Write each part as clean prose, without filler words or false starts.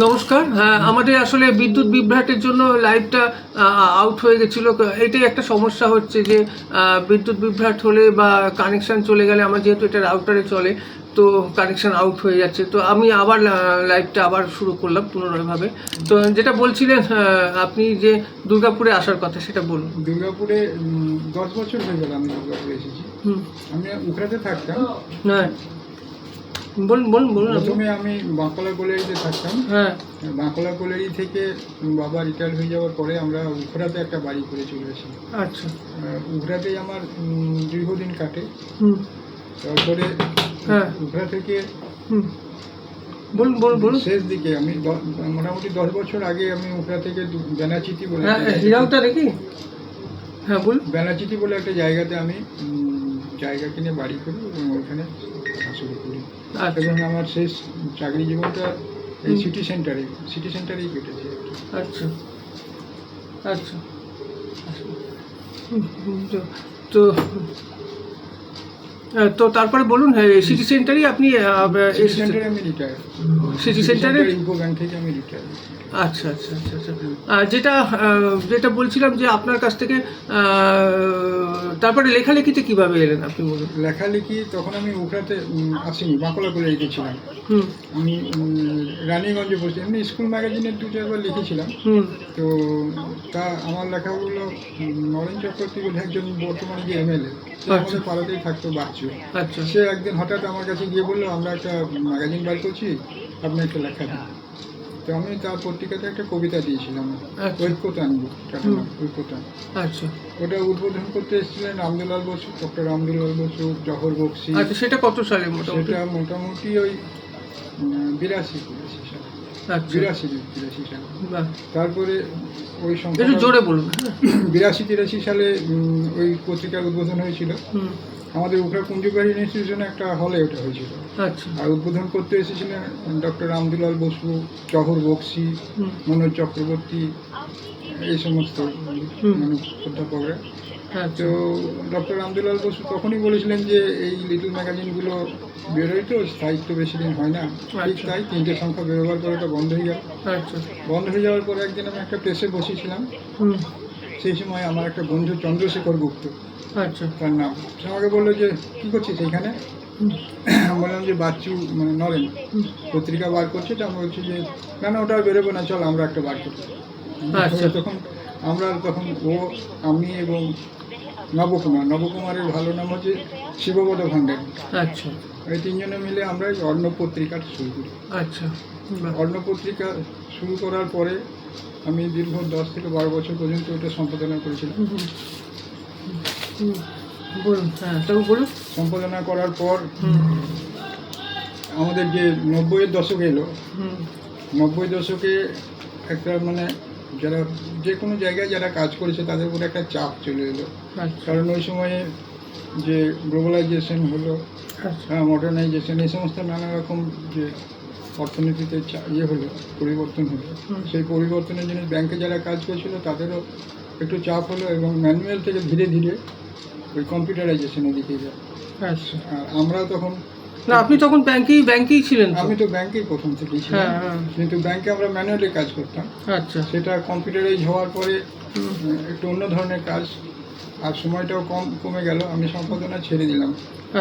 নমস্কার। হ্যাঁ, আমাদের আসলে বিদ্যুৎ বিভ্রাটের জন্য লাইভটা আউট হয়ে গেছিলো। এটাই একটা সমস্যা হচ্ছে যে বিদ্যুৎ বিভ্রাট হলে বা কানেকশন চলে গেলে, আমার যেহেতু এটা রাউটারে চলে, তো কানেকশন আউট হয়ে যাচ্ছে। তো আমি আবার লাইভটা আবার শুরু করলাম পুনরায়ভাবে। তো যেটা বলছিলেন, আপনি যে দুর্গাপুরে আসার কথা, সেটা বলুন। দুর্গাপুরে 10 বছর হয়ে গেল আমি দুর্গাপুরে এসেছি। আমি উখড়াতে থাকতাম। হ্যাঁ, বলুন বলুন বলুন। প্রথমে আমি বাঁকুড়া কলেজে থাকতাম। হ্যাঁ, বাঁকুড়া কলেজ থেকে বাবা রিটায়ার হয়ে যাওয়ার পরে আমরা উখড়াতে একটা বাড়ি করে চলে আসি। আচ্ছা। উখড়াতেই আমার দীর্ঘদিন কাটে। হুম। তারপরে হ্যাঁ, উখড়া থেকে বলুন বলুন বলুন। শেষ দিকে আমি মোটামুটি 10 বছর আগে আমি উখড়া থেকে বেনাচিতি বলে হ্যাঁ, হিরাউটা দেখি। হ্যাঁ, বলুন। বেনাচিতি বলে একটা জায়গাতে আমি জায়গা কিনে বাড়ি করি এবং ওইখানে থাকা শুরু করি। আচ্ছা এবং আমার শেষ চাকরি জীবনটা এই সিটি সেন্টারেই কেটেছে। আচ্ছা আচ্ছা। তো তো তারপরে বলুন, সিটি সেন্টারই আপনি সিটি সেন্টারে আমি রিটায়ার। সিটি সেন্টারে। ইউকো ব্যাংক থেকে আমি রিটায়ার। আচ্ছা আচ্ছা আচ্ছা আচ্ছা। যেটা যেটা বলছিলাম যে আপনার কাছ থেকে তারপরে লেখালেখিতে কিভাবে এলেন আপনি বলুন। লেখালেখি তখন আমি উখড়াতে আসিনি, বাঁকুড়া করে লিখেছিলাম। হুম আমি রানীগঞ্জে বসে এমনি স্কুল ম্যাগাজিনে 2-4 লিখেছিলাম। হুম। তো তা আমার লেখাগুলো নরেন চক্রবর্তী বলে একজন বর্তমানে যে এমএলএ, আমাদের পাড়াতেই থাকতো বাচ্চু। আচ্ছা সে একদিন হঠাৎ আমার কাছে গিয়ে বললো, আমরা একটা ম্যাগাজিন বার করছি, আপনি একটা লেখা দিন। তো আমি তার পত্রিকাতে একটা কবিতা দিয়েছিলাম, ঐক্যতান, ঐক্যতান। আচ্ছা ওটা উদ্বোধন করতে এসেছিলেন রামদুলাল বসু, ডক্টর রামদুলাল বসু, জহর বক্সি। আচ্ছা। সেটা কত সালে মোটামুটি? সেটা মোটামুটি ওই 82 সালে। আচ্ছা 82 সালে। বাহ, তারপরে ওই একটু জোরে বলুন। 82-83 সালে ওই পত্রিকার উদ্বোধন হয়েছিল। হুম। আমাদের উখড়া কুঞ্জবাড়ি ইনস্টিটিউশনে একটা হলে ওটা হয়েছিল। আচ্ছা। আর উদ্বোধন করতে এসেছিলেন ডক্টর রামদুলাল বসু, জহর বক্সি, হুম মনোজ চক্রবর্তী, এই সমস্ত মানে অধ্যাপকরা। আচ্ছা তো ডক্টর রামদুলাল বসু তখনই বলেছিলেন যে এই লিটল ম্যাগাজিনগুলো বেরোয় তো, স্থায়িত্ব বেশি দিন হয় না। ঠিক তাই, 3টে সংখ্যা বেরোবার পরে ওটা বন্ধ হয়ে গেল। আচ্ছা। বন্ধ হয়ে যাওয়ার পরে একদিন আমি একটা প্রেসে বসেছিলাম। হুম। সেই সময় আমার একটা বন্ধু চন্দ্রশেখর গুপ্ত, আচ্ছা। তার নাম, সে আমাকে বললো যে কী করছিস এখানে। বললাম যে বাচ্চু মানে নরেন পত্রিকা বার করছে। তো আমি বলছি যে না না, ওটা আর বেরোবো না, চল আমরা একটা বার করি। আচ্ছা। তখন ও, আমি এবং নবকুমারের ভালো নাম হচ্ছে শিবপদ ভান্ডারী। আচ্ছা এই 3 জনে মিলে আমরা এই অর্ণব পত্রিকা শুরু করি। আচ্ছা। বাহ। অর্ণব পত্রিকা শুরু করার পরে আমি দীর্ঘ 10 থেকে 12 বছর পর্যন্ত ওটা সম্পাদনা করেছিলাম। হুম, হুম, বলুন। হ্যাঁ, তবে বলুন। সম্পাদনা করার পর হুম আমাদের যে 90-এর দশক এলো, হুম 90 দশকে একটা মানে যারা যে কোনো জায়গায় যারা কাজ করেছে তাদের উপরে একটা চাপ চলে এলো। আচ্ছা কারণ ওই সময়ে যে গ্লোবালাইজেশন হলো, আচ্ছা। মডার্নাইজেশন, এই সমস্ত নানা রকম যে অর্থনীতিতে হলো, পরিবর্তন হলো। সেই পরিবর্তনের জন্য ব্যাংকে যারা কাজ করছিল তাদেরও একটু চাপ হলো এবং ম্যানুয়াল থেকে ধীরে ধীরে ওই কম্পিউটারাইজেশনের দিকে যায়। আচ্ছা। আর আমরা তখন, না, আপনি তখন ব্যাংকেই ছিলেন তো? আমি তো ব্যাংকেই প্রথম থেকেই ছিলাম, হ্যাঁ। কিন্তু ব্যাংকে আমরা ম্যানুয়ালি কাজ করতাম। আচ্ছা। সেটা কম্পিউটারাইজ হওয়ার পরে একটু অন্য ধরনের কাজ, আর সময়টাও কমে গেল। আমি সম্পাদনা ছেড়ে দিলাম,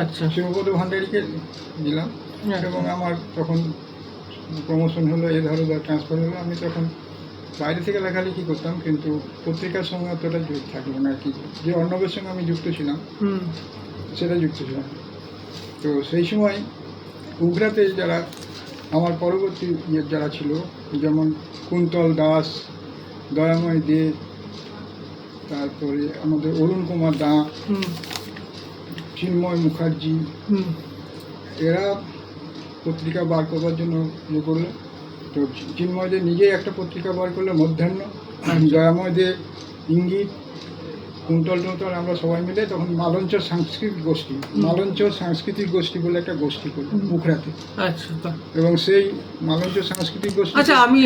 আচ্ছা। শিবপদ ভান্ডারীকে দিলাম। আচ্ছা। এবং আমার তখন প্রমোশন হলো, ট্রান্সফার হলো। আমি তখন বাইরে থেকে লেখালেখি করতাম, কিন্তু পত্রিকার সঙ্গে অতটা যোগ থাকলো না আর কি। যে অর্ণবের সঙ্গে আমি যুক্ত ছিলাম হুম সেটা যুক্ত ছিলাম। তো সেই সময় উগরাতে যারা আমার পরবর্তী যারা ছিল, যেমন কুন্তল দাস, দয়াময় দে, তারপরে আমাদের অরুণ কুমার দা, হুম চিন্ময় মুখার্জি, হুম এরা পত্রিকা বার করবার জন্য ইয়ে করলো। তো চিন্ময় দে নিজেই একটা পত্রিকা বার করলো, মধ্যাহ্ন। দয়াময় দে ইঙ্গিত, কুন্তল টুন্তল আমরা সবাই মিলে তখন মালঞ্চ সাংস্কৃতিক গোষ্ঠী, মালঞ্চ সাংস্কৃতিক গোষ্ঠী বলে একটা গোষ্ঠী করলাম উখড়াতে। আচ্ছা বাহ। এবং সেই মালঞ্চ সাংস্কৃতিক গোষ্ঠী, আচ্ছা আমি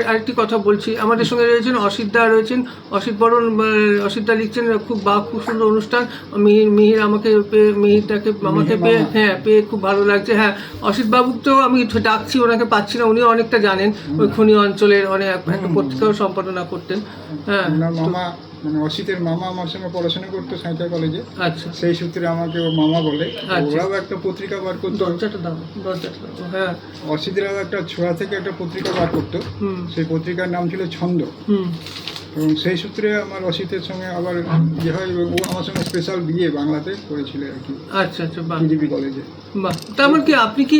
আরেকটি কথা বলছি, আমাদের সঙ্গে রয়েছেন অসিতদা রয়েছেন, অসিত বরণ, অসিতদা লিখছেন খুব খুব সুন্দর অনুষ্ঠান, মিহির আমাকে পেয়ে, মিহিরটাকে আমাকে পেয়ে, হ্যাঁ পেয়ে খুব ভালো লাগছে। হ্যাঁ অসিত বাবুকেও আমি ডাকছি, ওনাকে পাচ্ছি না, উনিও অনেকটা জানেন, ওই খনি অঞ্চলের অনেক একটা পত্রিকাও সম্পাদনা করতেন। হ্যাঁ ওনার মামা মানে অসিতের মামা আমার সঙ্গে পড়াশোনা করতো সাঁইথিয়া কলেজে, আচ্ছা সেই সূত্রে আমাকে ও মামা বলে। আচ্ছা। ওরাও একটা পত্রিকা বার করতো, দরজাটা দাও, দরজাটা দাও, হ্যাঁ অসিতরাও একটা ছোড়া থেকে একটা পত্রিকা বার করতো, হুম সেই পত্রিকার নাম ছিল ছন্দ। হুম এবং সেই সূত্রে আমার অসিতের সঙ্গে আবার ইয়ে হয়, এবং ও আমার সঙ্গে স্পেশাল বিয়ে বাংলাতে করেছিল আর কি, আচ্ছা আচ্ছা বাহ টিডিপি কলেজে। বাহ। তার মানে কি আপনি কি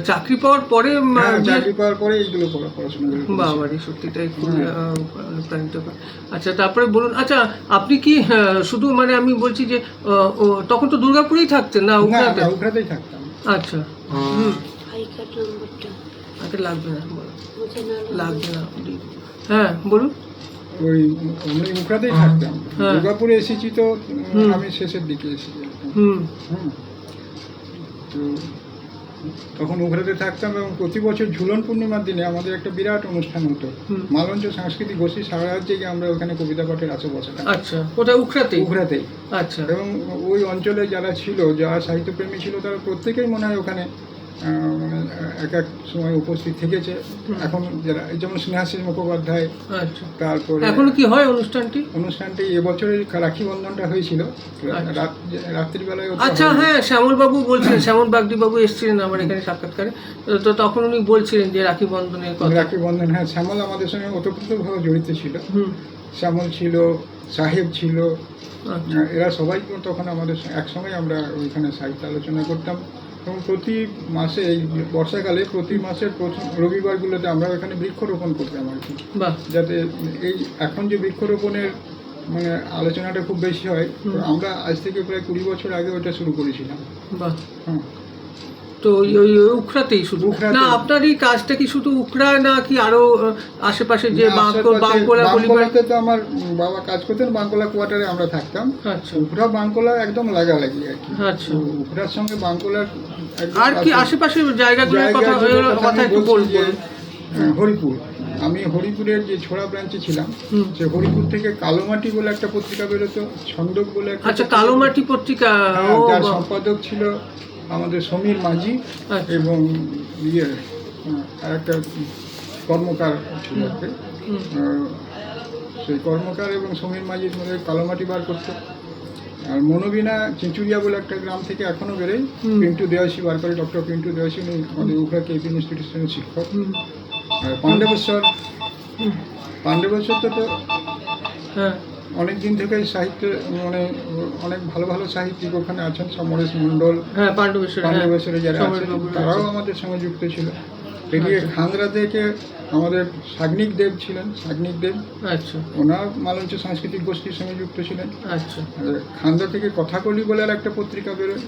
চাকরি পাওয়ার পরে হ্যাঁ, চাকরি পাওয়ার পরে এইগুলো পড়াশোনা করে করেছি। বাবারি সত্যিটাই খুবই প্রাণিত। আচ্ছা তারপরে বলুন, আচ্ছা আপনি কি শুধু মানে আমি বলছি যে তখন তো দুর্গাপুরেই থাকতেন না না, উখড়াতে? না, উখড়াতেই থাকতাম। আচ্ছা হুম আচ্ছা লাগবে না লাগবে না হ্যাঁ বলুন। ওই আমি উখড়াতেই থাকতাম, হ্যাঁ। দুর্গাপুরে এসেছি তো আমি শেষের দিকে এসেছি একদম। হুম হুম। তো তখন উখড়াতে থাকতাম, এবং প্রতি বছর ঝুলন পূর্ণিমার দিনে আমাদের একটা বিরাট অনুষ্ঠান হতো, হুম। মালঞ্চ সাংস্কৃতিক গোষ্ঠী সারা রাজ্যে গিয়ে আমরা ওখানে কবিতা পাঠের আসর বসাতাম আচ্ছা কোথায় উখড়াতেই? উখড়াতেই। আচ্ছা এবং ওই অঞ্চলে যারা ছিল, যারা সাহিত্যপ্রেমী ছিল, তারা প্রত্যেকেই মনে হয় ওখানে মানে এক এক সময় উপস্থিত থেকেছে। এখন যারা যেমন স্নেহাশিস মুখোপাধ্যায়, আচ্ছা তারপরে এখনো কি হয় অনুষ্ঠানটি? অনুষ্ঠানটি এবছরের রাখি বন্ধনটা হয়েছিল আচ্ছা। রাত্রিবেলায় ওটা আচ্ছা হয়নি। হ্যাঁ শ্যামল বাবু বলছিলেন, শ্যামল বাগদি বাবু এসেছিলেন আমার এখানে সাক্ষাৎকারে, তো তখন উনি বলছিলেন যে রাখি বন্ধনের কথা। রাখি বন্ধন, হ্যাঁ, শ্যামল আমাদের সঙ্গে ওতপ্রোতভাবে জড়িত ছিল। হুম শ্যামল ছিল, সাহেব ছিল, আচ্ছা এরা সবাই তখন আমাদের একসঙ্গে আমরা ওইখানে সাহিত্য আলোচনা করতাম। এবং প্রতি মাসে এই বর্ষাকালে প্রতি মাসের প্রথম রবিবারগুলোতে আমরা ওখানে বৃক্ষরোপণ করতাম আর কি, বাহ যাতে এই এখন যে বৃক্ষরোপণের মানে আলোচনাটা খুব বেশি হয়, তো আমরা আজ থেকে প্রায় 20 বছর আগে ওটা শুরু করেছিলাম। বাহ। হ্যাঁ, তো ওই উখড়াতেই শুধু উখড়াতেই। না? আপনার এই কাজটা কি শুধু উখড়া না কি আরো আশেপাশে যে আশেপাশে বাঁকুড়া বাঙ্কোলাতে তো আমার বাবা কাজ করতেন, বাঙ্কোলা কোয়ার্টারে আমরা থাকতাম। আচ্ছা উখড়া বাঙ্কোলা একদম লাগালাগি আর কি। আচ্ছা। তো উখড়ার সঙ্গে বাঙ্কোলার একদম আর কি কাছে। আশেপাশের জায়গাগুলোর কথা জায়গাগুলোর কথা একটু আমি বলছি যে, বলবো। হরিপুর, আমি হরিপুরের যে ছোড়া ব্রাঞ্চে ছিলাম, হুম। সে হরিপুর থেকে কালোমাটি বলে একটা পত্রিকা বেরোতো, ছন্দক বলে একটা আচ্ছা পত্রিকা। কালোমাটি পত্রিকা, হ্যাঁ, ও যার বাহ। সম্পাদক ছিল আমাদের সমীর মাঝি, আচ্ছা। এবং ইয়ে আর একটা কর্মকার ছিল আর কি। হুম। সেই কর্মকার এবং সমীর মাঝির মধ্যে কালোমাটি বার করতো। আর মনোবিনা চিঁচুড়িয়া বলে একটা গ্রাম থেকে এখনো বেরোয়, হুম। পিন্টু দেওয়াশী বার করে, ডক্টর পিন্টু দেওয়াশী, উনি আমাদের উখড়া কেপি ইনস্টিটিউশনের শিক্ষক। হুম। আর পাণ্ডবেশ্বর, হুম। পাণ্ডবেশ্বর তো হ্যাঁ অনেক দিন থেকেই সাহিত্য মানে অনেক ভালো ভালো সাহিত্যিক ওখানে আছেন, সমরেশ মণ্ডল, হ্যাঁ পাণ্ডবেশ্বর, হ্যাঁ। পাণ্ডবেশ্বরে যারা সমরেশ আছেন বাবু তারাও রয়েছেন। আমাদের সঙ্গে যুক্ত ছিল। এদিকে আচ্ছা। খাংরা থেকে আমাদের সাগ্নিক দেব ছিলেন, সাগ্নিক দেব, আচ্ছা ওনার মালঞ্চ সাংস্কৃতিক গোষ্ঠীর সঙ্গে যুক্ত ছিলেন। আচ্ছা আর খান্দা থেকে কথাকলি বলে আর একটা পত্রিকা বেরোয়,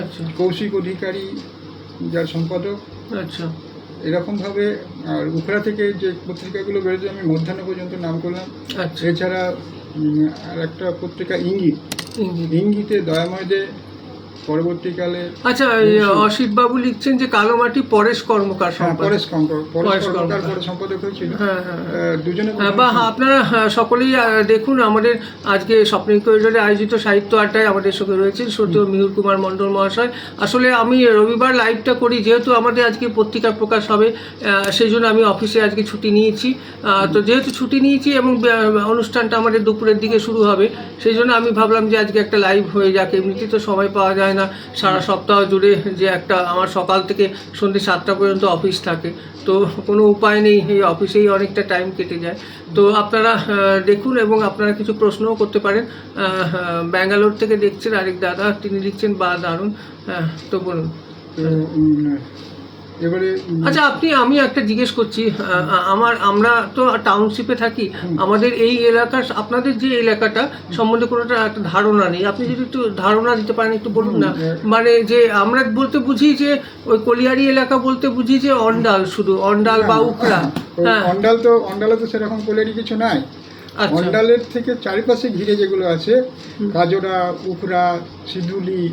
আচ্ছা কৌশিক অধিকারী যার সম্পাদক। আচ্ছা এরকমভাবে আর উখড়া থেকে যে পত্রিকাগুলো বেরোতে আমি মধ্যাহ্ন পর্যন্ত নাম করলাম। আচ্ছা এছাড়া আর একটা পত্রিকা ইঙ্গিত, ইঙ্গিত। ইঙ্গিতে দয়াময় দে পরবর্তীকালে, আচ্ছা অসিত বাবু লিখছেন যে কালোমাটি পরেশ কর্মকার হ্যাঁ, সম্পাদক। পরেশ পরেশ কর্মকার কর্মকার। পরে সম্পাদক হয়েছিল। হ্যাঁ হ্যাঁ হ্যাঁ। দুজনে বা আপনারা সকলেই দেখুন আমাদের আজকে স্বপ্নিল করিডোরে আয়োজিত সাহিত্য আড্ডায় আমাদের সঙ্গে রয়েছেন সত্য মিহুর কুমার মণ্ডল মহাশয়। আসলে আমি রবিবার লাইভটা করি, যেহেতু আমাদের আজকে পত্রিকা প্রকাশ হবে, সেই জন্য আমি অফিসে আজকে ছুটি নিয়েছি। তো যেহেতু ছুটি নিয়েছি এবং অনুষ্ঠানটা আমাদের দুপুরের দিকে শুরু হবে, সেই জন্য আমি ভাবলাম যে আজকে একটা লাইভ হয়ে যাক। এমনিতে তো সময় পাওয়া যায় না সারা সপ্তাহ জুড়ে, যে একটা আমার সকাল থেকে সন্ধ্যে 7টা পর্যন্ত অফিস থাকে, তো কোনো উপায় নেই, এই অফিসেই অনেকটা টাইম কেটে যায়। তো আপনারা দেখুন এবং আপনারা কিছু প্রশ্নও করতে পারেন। ব্যাঙ্গালোর থেকে দেখছেন আরেক দাদা, তিনি লিখছেন বা দারুণ। তো বলুন। তো এবারে আচ্ছা আমি একটা জিজ্ঞেস করছি, আমরা তো টাউনশিপে থাকি, আমাদের এই এলাকার আপনাদের যে এলাকাটা সম্বন্ধে কোনো একটা ধারণা নেই, আপনি যদি একটু ধারণা দিতে পারেন একটু বলুন না। মানে যে আমরা বলতে বুঝি যে ওই কলিয়ারি এলাকা বলতে বুঝি যে অন্ডাল, শুধু অন্ডাল বা উখড়া। হ্যাঁ অন্ডালে তো সেরকম কোলেরই কিছু নাই। আচ্ছা। অন্ডালের থেকে চারিপাশে ঘিরে যেগুলো আছে, কাজরা, উখরা, সিধুলি,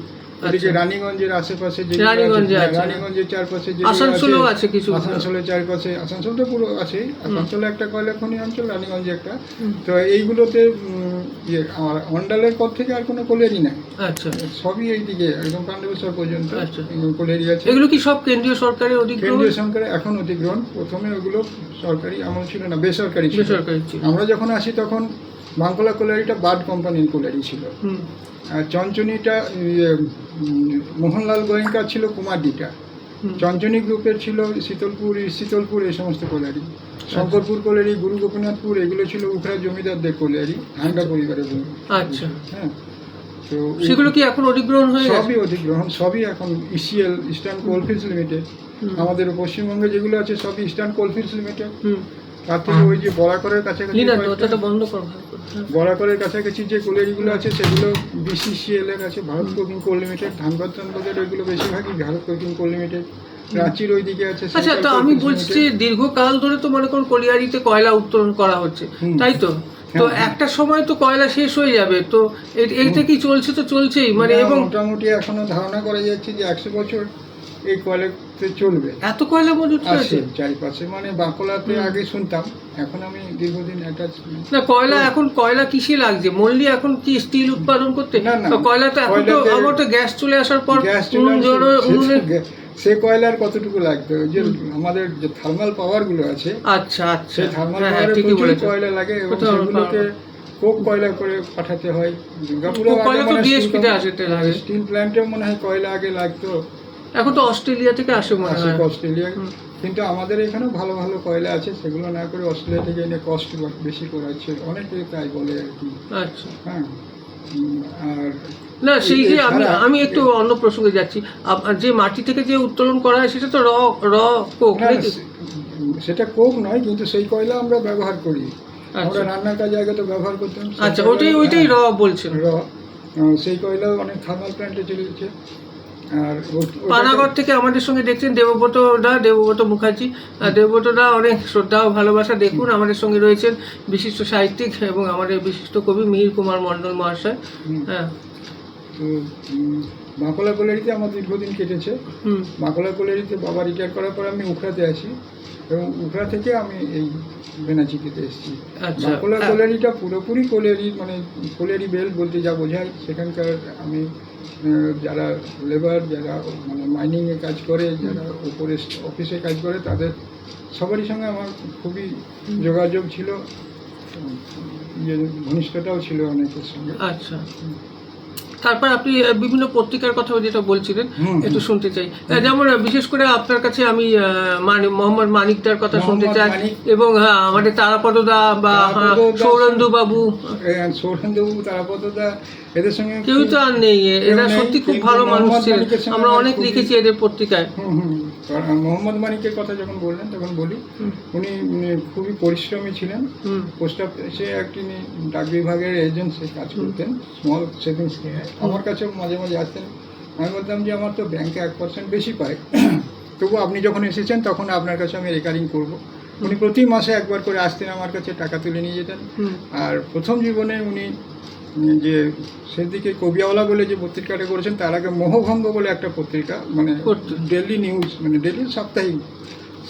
এদিকে আচ্ছা। রানীগঞ্জের আশেপাশে যেগুলো রানীগঞ্জে আছে। রানীগঞ্জের চারপাশে যেগুলো আসানসোলেও আছে কিছু। আসানসোলের চারপাশে, আসানসোল তো পুরো আছে, আসানসোলে একটা কয়লা খনি অঞ্চল, রানীগঞ্জে একটা। হুম। তো এইগুলোতে আমার অন্ডালের পর থেকে আর কোনো কোলেরি নাই, আচ্ছা সবই এইদিকে একদম পাণ্ডবেশ্বর পর্যন্ত আচ্ছা। কোলেরি আছে। এগুলো কি সব কেন্দ্রীয় সরকারের অধিগ্রহণ? কেন্দ্রীয় সরকারে এখন অধিগ্রহণ, প্রথমে ওগুলো সরকারি আমল ছিল না, বেসরকারি ছিল। বেসরকারি ছিল। আমরা যখন আসি তখন বাঙ্কলা কোলারিটা বার্ড কোম্পানির কোলারি ছিল, হুম। আর চঞ্চনিটা মোহনলাল গোয়েঙ্কা ছিল কুমারডিটা, হুম। চঞ্চনি গ্রুপের ছিল শীতলপুর এই সমস্ত কোলারি, শঙ্করপুর কোলারি, গুরু গোপীনাথপুর, এগুলো ছিল উখরা জমিদারদের কোলারি, হাঙ্গা পরিবারের ভূমি। আচ্ছা। হ্যাঁ, তো সেগুলো কি এখন অধিগ্রহণ হয়ে গেছে? সবই অধিগ্রহণ, সবই এখন ইসিএল, ইস্টার্ন কোলফিল্ডস লিমিটেড। হুম। আমাদের পশ্চিমবঙ্গে যেগুলো আছে সবই ইস্টার্ন কোলফিল্ডস লিমিটেড। হুম। তার থেকে ওই যে বরাকরের কাছাকাছি লিনা কয়েকটা- দরজাটা বন্ধ কর ভালো করে। হ্যাঁ। বরাকরের কাছাকাছি যে কোলেরিগুলো আছে সেগুলো বিসিসিএল এর আছে, ভারত কোকিং কোল লিমিটেড। ধানবাদ ওইগুলো বেশিরভাগই ভারত কোকিং কোল লিমিটেড। রাঁচির ওইদিকে আছে আচ্ছা, সেন্ট্রাল তো আমি কোল বলছি যে লিমিটেড। দীর্ঘকাল ধরে তো মনে করুন কলিয়ারিতে কয়লা উত্তোলন করা হচ্ছে, হুম। তাই তো? তো হ্যাঁ। একটা সময় তো কয়লা শেষ হয়ে যাবে, তো এইটা কি চলছে? তো চলছেই মানে, না, এবং মোটামুটি এখনো ধারণা করা যাচ্ছে যে 100 বছর এই কয়লাতে চলবে। এত কয়লা মজুত আছে আছে? চারিপাশে, মানে বাঁকুড়াতে আগে শুনতাম, এখন আমি দীর্ঘদিন একটা না, কয়লা এখন কয়লা কিসে লাগছে? মূল্য এখন কি স্টিল উৎপাদন করতে? না, না। তো কয়লা তো এখন তো কয়লাতে- আমার তো গ্যাস চলে আসার পর গ্যাস উনুনের- সে কয়লার কতটুকু লাগতো, ওই যে আমাদের যে থার্মাল পাওয়ার গুলো আছে, আচ্ছা আচ্ছা, সেই থার্মাল হ্যাঁ, পাওয়ারে ঠিকই প্রচুর বলেছেন। কয়লা লাগে এবং কোথাও সেগুলোকে power- কোক কয়লা করে পাঠাতে হয় দুর্গাপুরে। কোক কয়লা তো BHP তে আসে, তেল লাগে। স্টিল প্ল্যান্টেও মনে হয় কয়লা আগে লাগতো, এখন তো অস্ট্রেলিয়া থেকে আসে মনে আসে হয়। অস্ট্রেলিয়া। হুম। কিন্তু আমাদের এখানেও ভালো ভালো কয়লা আছে, সেগুলো না করে অস্ট্রেলিয়া থেকে এনে কস্ট বেশি করাচ্ছে, অনেকে তাই বলে আর কি। আচ্ছা। হ্যাঁ, আর না, সেই যে আমি এছাড়া- আমি একটু অন্য প্রসঙ্গে যাচ্ছি। যে মাটি থেকে যে উত্তোলন করা হয় সেটা তো র কোক না, নাকি? সেটা কোক নয়, কিন্তু সেই কয়লা আমরা ব্যবহার করি, আমরা আচ্ছা রান্নার কাজে আগে তো ব্যবহার করতাম। সেই আচ্ছা, কয়লা- ওইটাই র হ্যাঁ, বলছেন। সেই কয়লাও অনেক থার্মাল প্ল্যান্টে চলেছে। আর পানাগড় থেকে আমাদের সঙ্গে দেখছেন দেবব্রত মুখার্জি। দেবব্রতদা অনেক শ্রদ্ধা ও ভালোবাসা, দেখুন আমাদের সঙ্গে রয়েছেন বিশিষ্ট সাহিত্যিক এবং আমাদের বিশিষ্ট কবি মিহির কুমার মণ্ডল মহাশয়। হ্যাঁ। তো বাঁকুড়া কোলেরিতে আমার দীর্ঘদিন কেটেছে। হুম। বাঁকুড়া কোলেরিতে বাবা রিটায়ার করার পর আমি উখড়াতে আসি, এবং উখড়া থেকে আমি এই বেনাচিতিতে এসেছি। আচ্ছা। বাঁকুড়া কোলেরিটা পুরোপুরি কোলেরি, মানে কোলেরি বেল বলতে যা বোঝায়, সেখানকার আমি যারা লেবার, যারা মানে মাইনিংয়ে কাজ করে, যারা উপরে অফিসে কাজ করে, তাদের সবারই সঙ্গে আমার খুবই যোগাযোগ ছিল, ঘনিষ্ঠতাও ছিল অনেকের সঙ্গে। আচ্ছা, তারপর আপনি বিভিন্ন পত্রিকার কথা যেটা বলছিলেন হুম, একটু শুনতে চাই। যেমন বিশেষ করে আপনার কাছে আমি মোহাম্মদ মানিকদার কথা শুনতে মোহাম্মদ চাই, মানিক। এবং আমাদের তারাপদদা বা তারাপদদা, সৌরেন্দু বাবু, সৌরেন্দ্রবাবু, তারাপদদা, এদের সঙ্গে কেউই তো আর নেই। এরা নেই, সত্যি খুব কিন্তু ভালো মানুষ মোহাম্মদ ছিলেন, মানিকের সঙ্গে আমরা আমার অনেক খুবই- লিখেছি এদের পত্রিকায়। মোহাম্মদ মানিকের কথা যখন বললেন তখন বলি, হুম। উনি খুবই পরিশ্রমী ছিলেন। হুম। পোস্ট অফিসে তিনি ডাক বিভাগের এজেন্সি কাজ করতেন, স্মল সেভিংস নিয়ে। আমার কাছেও মাঝে মাঝে আসতেন, আমি বলতাম যে আমার তো ব্যাংকে 1% বেশি পাই, তবু আপনি যখন এসেছেন তখন আপনার কাছে আমি রেকারিং করব। উনি প্রতি মাসে একবার করে আসতেন আমার কাছে, টাকা তুলে নিয়ে যেতেন। হুম। আর প্রথম জীবনে উনি যে সেদিকে কবিয়াওয়ালা বলে যে পত্রিকাটা করেছেন, তার আগে মোহভঙ্গ বলে একটা পত্রিকা, মানে করতেন। ডেইলি নিউজ, মানে ডেইলি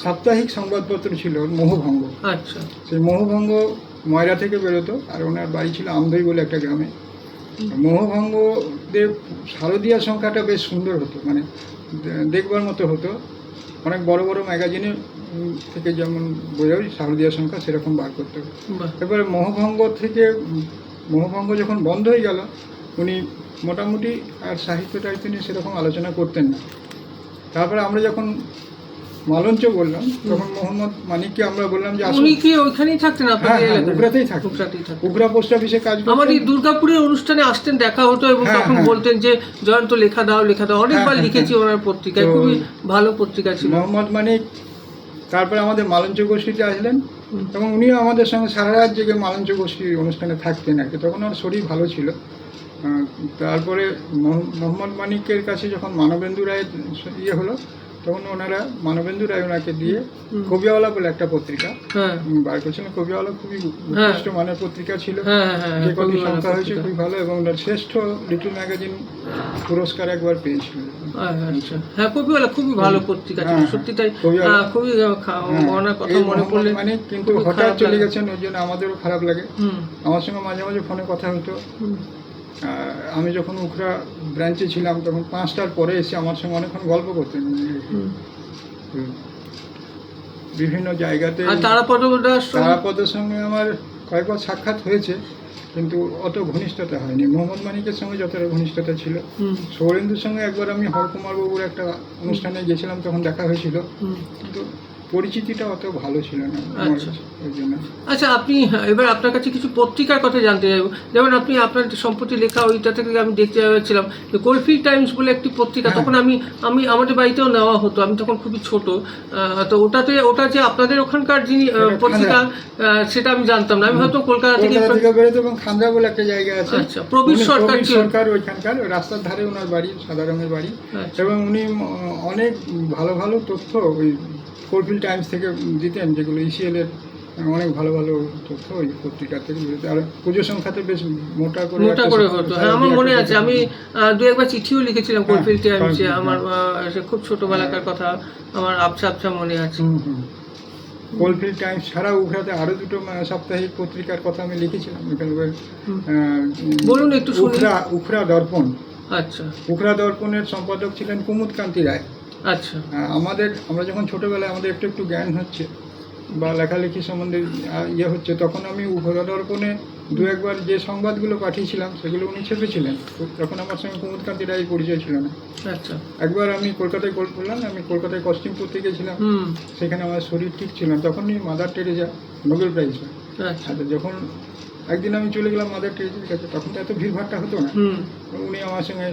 সাপ্তাহিক সংবাদপত্র ছিল ওর, মোহভঙ্গ। আচ্ছা। সেই মোহভঙ্গ ময়রা থেকে বেরোতো, আর ওনার বাড়ি ছিল আমদই বলে একটা গ্রামে। মোহভঙ্গদের শারদীয়া সংখ্যাটা বেশ সুন্দর হতো, মানে দেখবার মতো হতো। অনেক বড় বড় ম্যাগাজিনে থেকে যেমন বেরোয় শারদীয়া সংখ্যা, সেরকম বার করতে হবে। বাহ। এবারে মোহভঙ্গ যখন বন্ধ হয়ে গেল, উনি মোটামুটি আর সাহিত্য টাহিত্য নিয়ে সেরকম আলোচনা করতেন না। তারপরে আমরা যখন মালঞ্চ বললাম, তখন মোহাম্মদ মানিককে আমরা বললাম যে আসুন। উনি কি ওইখানেই থাকতেন হ্যাঁ, আপনাদের হ্যাঁ, এলাকায়? উখড়াতেই থাকতেন। উখড়াতেই থাকতেন। উখড়া পোস্ট অফিসে কাজ আমার এই করতেন। দুর্গাপুরের অনুষ্ঠানে আসতেন, দেখা হতো, এবং হ্যাঁ, তখন হ্যাঁ। বলতেন যে জয়ন্ত লেখা দাও। অনেকবার হ্যাঁ, লিখেছি ওনার পত্রিকায়, তো- খুবই ভালো পত্রিকা ছিল। মোহাম্মদ মানিক তারপরে আমাদের মালঞ্চ গোষ্ঠীতে আসলেন, হুম। এবং উনিও আমাদের সঙ্গে সারা রাত জেগে মালঞ্চ গোষ্ঠীর অনুষ্ঠানে থাকতেন আর কি। তখন ওর শরীর ভালো ছিল। তারপরে মোহাম্মদ মানিকের কাছে যখন মানবেন্দু রায়ের হলো, তখন ওনারা মানবেন্দু রায় ওনাকে দিয়ে কবিওয়ালা বলে একটা পত্রিকা হ্যাঁ বার করেছিলেন। কবিওয়ালা খুবই উৎকৃষ্ট মানের পত্রিকা ছিল, হ্যাঁ হ্যাঁ যে কটি কবিওয়ালা সংখ্যা হয়েছে পত্রিকা। খুবই ভালো, এবং ওনার শ্রেষ্ঠ লিটল ম্যাগাজিন পুরস্কার একবার পেয়েছিল। আচ্ছা, হ্যাঁ কবিওয়ালা খুবই ভালো পত্রিকা ছিল, হ্যাঁ, সত্যি তাই। কবিওয়ালা। খুবই ওনার কথা এই মনে পড়লে মানে কিন্তু খুবই হঠাৎ খারাপ চলে লাগে। গেছেন, ওই জন্য আমাদেরও খারাপ লাগে। হুম আমার সঙ্গে মাঝে মাঝে ফোনে কথা হতো। হুম আমি যখন উখরা ব্রাঞ্চে ছিলাম তখন 5টার পরে এসে আমার সঙ্গে অনেকক্ষণ গল্প করতেন। হুম। বিভিন্ন জায়গাতে আর তারাপদের তারাপদের সঙ্গে আমার কয়েকবার সাক্ষাৎ হয়েছে, কিন্তু অত ঘনিষ্ঠতা হয়নি। মোহাম্মদ মানিকের সঙ্গে যতটা ঘনিষ্ঠতা ছিল, সৌরেন্দুর সঙ্গে একবার আমি হরকুমার বাবুর একটা অনুষ্ঠানে গেছিলাম, তখন দেখা হয়েছিল, কিন্তু পরিচিতিটা অত ভালো ছিল না আমার আচ্ছা। কাছে, ওই জন্য। আচ্ছা, আপনি এবার আপনার কাছে কিছু পত্রিকার কথা জানতে চাইব। যেমন আপনি আপনার সম্প্রতি লেখা ওইটা থেকে আমি দেখতে যাচ্ছিলাম যে কোলফিল্ড টাইমস বলে একটি পত্রিকা, হ্যাঁ। তখন আমি আমাদের বাড়িতেও নেওয়া হতো, আমি তখন খুবই ছোট। তো ওটা যে আপনাদের ওখানকার যিনি এটা পত্রিকা, সেটা আমি জানতাম না। আমি হয়তো কলকাতা থেকে কলকাতা থেকে বেরোতো, এবং খান্দা বলে একটা জায়গা আছে, আচ্ছা, প্রবীর উনি সরকার প্রবীর ছিল। সরকার ওইখানকার, ওই রাস্তার ধারে ওনার বাড়ি, সাদা রঙের বাড়ি। আচ্ছা। এবং উনি অনেক ভালো ভালো তথ্য ওই কোলফিল্ড টাইমস থেকে দিতেন, যেগুলো ইসিএল এর অনেক ভালো ভালো তথ্য ওই পত্রিকা থেকে দিতেন। আর পুজো সংখ্যাতে বেশ মোটা করে হতো। হ্যাঁ, আমার মনে আছে, আমি দু একবার চিঠিও লিখেছিলাম কোলফিল্ড টাইমসে। আমার সে খুব ছোটবেলাকার কথা আমার আবছা আবছা মনে আছে। কোলফিল্ড টাইমস ছাড়া উখড়াতে আরো দুটো সাপ্তাহিক পত্রিকার কথা আমি লিখেছিলাম। বলুন একটু শুনি। উখড়া দর্পণ। আচ্ছা উখড়া দর্পণের সম্পাদক ছিলেন কুমুদ কান্তি রায়। আচ্ছা আমরা যখন ছোটবেলায় আমাদের একটু একটু জ্ঞান হচ্ছে বা লেখালেখি সম্বন্ধে ইয়ে হচ্ছে, তখন আমি উখড়া দর্পণে দু একবার যে সংবাদগুলো পাঠিয়েছিলাম সেগুলো উনি ছেপেছিলেন। তখন আমার সঙ্গে কুমুদ কান্তি রায় পরিচয় ছিল না। আচ্ছা। একবার আমি কলকাতায় করলাম, আমি কলকাতায় কস্টিউম করতে গেছিলাম, সেখানে আমার শরীর ঠিক ছিল না, তখনই মাদার টেরেজা নোবেল প্রাইজ পায়। আচ্ছা। যখন একদিন আমি চলে গেলাম মাদার টেরেজার কাছে, তখন তো এত ভিড়ভাড়টা হতো না। উনি আমার সঙ্গে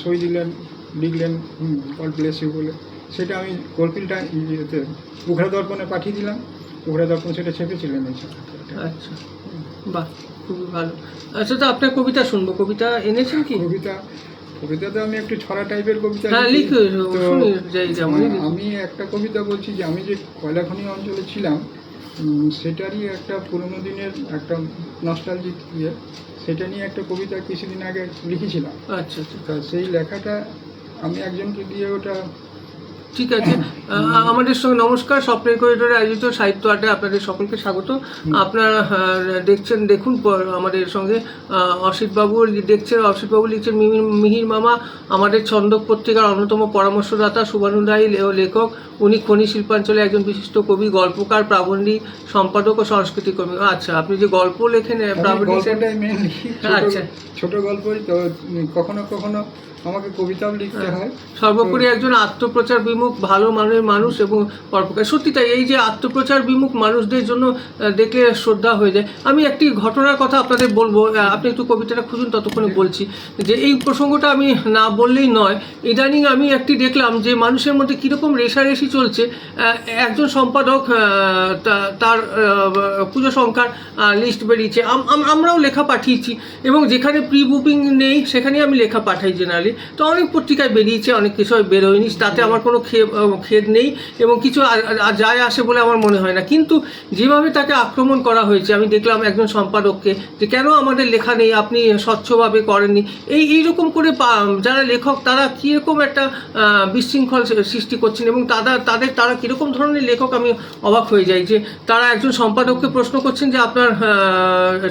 সই দিলেন, লিখলেন গড ব্লেস ইউ বলে। সেটা আমি কোলফিল্ড উখড়া দর্পণে পাঠিয়ে দিলাম। উখড়া দর্পণ সেটা ছেপেছিলেন। আচ্ছা, বাহ, খুবই ভালো। আচ্ছা, তো আপনার কবিতা শুনবো। কবিতা এনেছেন কি? কবিতা তো আমি একটু ছড়া টাইপের কবিতা লিখি। আমি একটা কবিতা বলছি যে আমি যে কয়লাখনি অঞ্চলে ছিলাম, সেটারই একটা পুরোনো দিনের একটা নস্টালজিক ইয়ে, সেটা নিয়ে একটা কবিতা কিছুদিন আগে লিখেছিলাম। আচ্ছা আচ্ছা। তা সেই লেখাটা আমি একজনকে দিয়ে ওটা। ঠিক আছে। আমাদের সঙ্গে নমস্কার, স্বপ্নের করিডোরে আয়োজিত সাহিত্য আড্ডায় আপনাদের সকলকে স্বাগত। আপনারা দেখুন আমাদের সঙ্গে অসিতবাবু লিখছেন মিহির মামা, আমাদের ছন্দক পত্রিকার অন্যতম পরামর্শদাতা, শুভানু রায় লেখক। উনি খনি শিল্পাঞ্চলে একজন বিশিষ্ট কবি, গল্পকার, প্রাবন্ধিক, সম্পাদক ও সংস্কৃতি কর্মী। আচ্ছা, আপনি যে গল্প লেখেন, আচ্ছা, ছোট গল্প, কখনো কখনো আমাকে কবিতাও লিখতে হয়। সর্বোপরি একজন আত্মপ্রচার বিমুখ ভালো মানের মানুষ এবং পরোপকার। সত্যি তাই, এই যে আত্মপ্রচার বিমুখ মানুষদের জন্য দেখলে শ্রদ্ধা হয়ে যায়। আমি একটি ঘটনার কথা আপনাদের বলবো, আপনি একটু কবিতাটা খুঁজুন, ততক্ষণে বলছি। যে এই প্রসঙ্গটা আমি না বললেই নয়। ইদানিং আমি একটি দেখলাম যে মানুষের মধ্যে কীরকম রেষারেষি চলছে। একজন সম্পাদক তার পুজো সংখ্যার লিস্ট বেরিয়েছে, আমরাও লেখা পাঠিয়েছি, এবং যেখানে প্রি বুকিং নেই সেখানে আমি লেখা পাঠাই জেনারেলি। তো অনেক পত্রিকায় বেরিয়েছে, অনেক কিছু বেরোয়নি, তাতে আমার কোনো খেদ নেই এবং কিছু যায় আসে বলে আমার মনে হয় না। কিন্তু যেভাবে তাকে আক্রমণ করা হয়েছে, আমি দেখলাম একজন সম্পাদককে, যে কেন আমাদের লেখা নেই, আপনি স্বচ্ছভাবে করেননি, এইরকম করে যারা লেখক তারা কীরকম একটা বিশৃঙ্খল সৃষ্টি করছেন, এবং তারা কীরকম ধরনের লেখক, আমি অবাক হয়ে যাই যে তারা একজন সম্পাদককে প্রশ্ন করছেন যে আপনার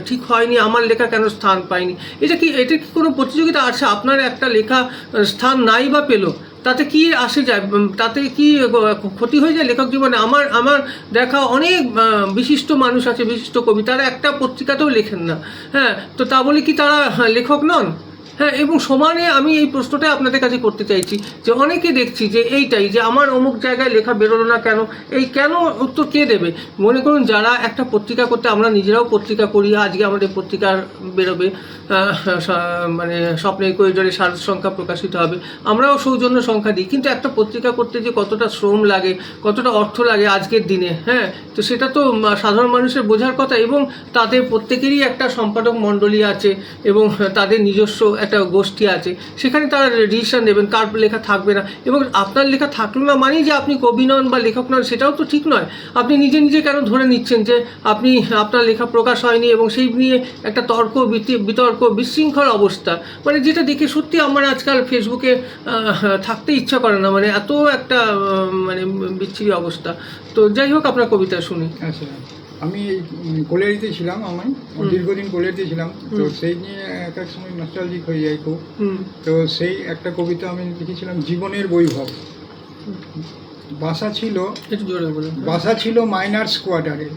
ঠিক হয়নি, আমার লেখা কেন স্থান পায়নি। এটা কি কোনো প্রতিযোগিতা আছে? আপনার একটা লেখা স্থান নাই বা পেল, তাতে কি আসে যায়, তাতে কি ক্ষতি হয়ে যায় লেখক জীবনে? আমার দেখা অনেক বিশিষ্ট মানুষ আছে, বিশিষ্ট কবি, তারা একটা পত্রিকাতেও লেখেন না। হ্যাঁ, তো তা বলে কি তারা লেখক নন? হ্যাঁ, এবং সমানে আমি এই প্রশ্নটাই আপনাদের কাছে করতে চাইছি যে অনেকে দেখছি যে এইটাই, যে আমার অমুক জায়গায় লেখা বেরোলো না কেন, এই কেন উত্তর কে দেবে? মনে করুন যারা একটা পত্রিকা করতে, আমরা নিজেরাও পত্রিকা করি, আজকে আমাদের পত্রিকা বেরোবে, মানে স্বপ্নের করিডোরে সার সংখ্যা প্রকাশিত হবে, আমরাও সৌজন্য সংখ্যা দিই, কিন্তু একটা পত্রিকা করতে যে কতটা শ্রম লাগে, কতটা অর্থ লাগে আজকের দিনে, হ্যাঁ, তো সেটা তো সাধারণ মানুষের বোঝার কথা। এবং তাদের প্রত্যেকেরই একটা সম্পাদক মণ্ডলী আছে এবং তাদের নিজস্ব একটা গোষ্ঠী আছে, সেখানে তারা ডিসিশন নেবেন কার লেখা থাকবে না। এবং আপনার লেখা থাকলো না মানেই যে আপনি কবি নন বা লেখক নন, সেটাও তো ঠিক নয়। আপনি নিজে নিজে কেন ধরে নিচ্ছেন যে আপনার লেখা প্রকাশ হয়নি, এবং সেই নিয়ে একটা তর্ক বিতর্ক বিশৃঙ্খল অবস্থা, মানে যেটা দেখে সত্যি আমার আজকাল ফেসবুকে থাকতে ইচ্ছা করে না, মানে এত একটা মানে বিচ্ছিরি অবস্থা। তো যাই হোক, আপনার কবিতা শুনি। আচ্ছা, আমি এই কোলিয়ারিতে ছিলাম, আমি দীর্ঘদিন কোলিয়ারিতে ছিলাম, তো সেই নিয়ে এক এক সময় নস্টালজিক হয়ে যায় খুব। তো সেই একটা কবিতা আমি লিখেছিলাম, জীবনের বৈভব। বাসা ছিল মাইনার্স কোয়ার্টারে,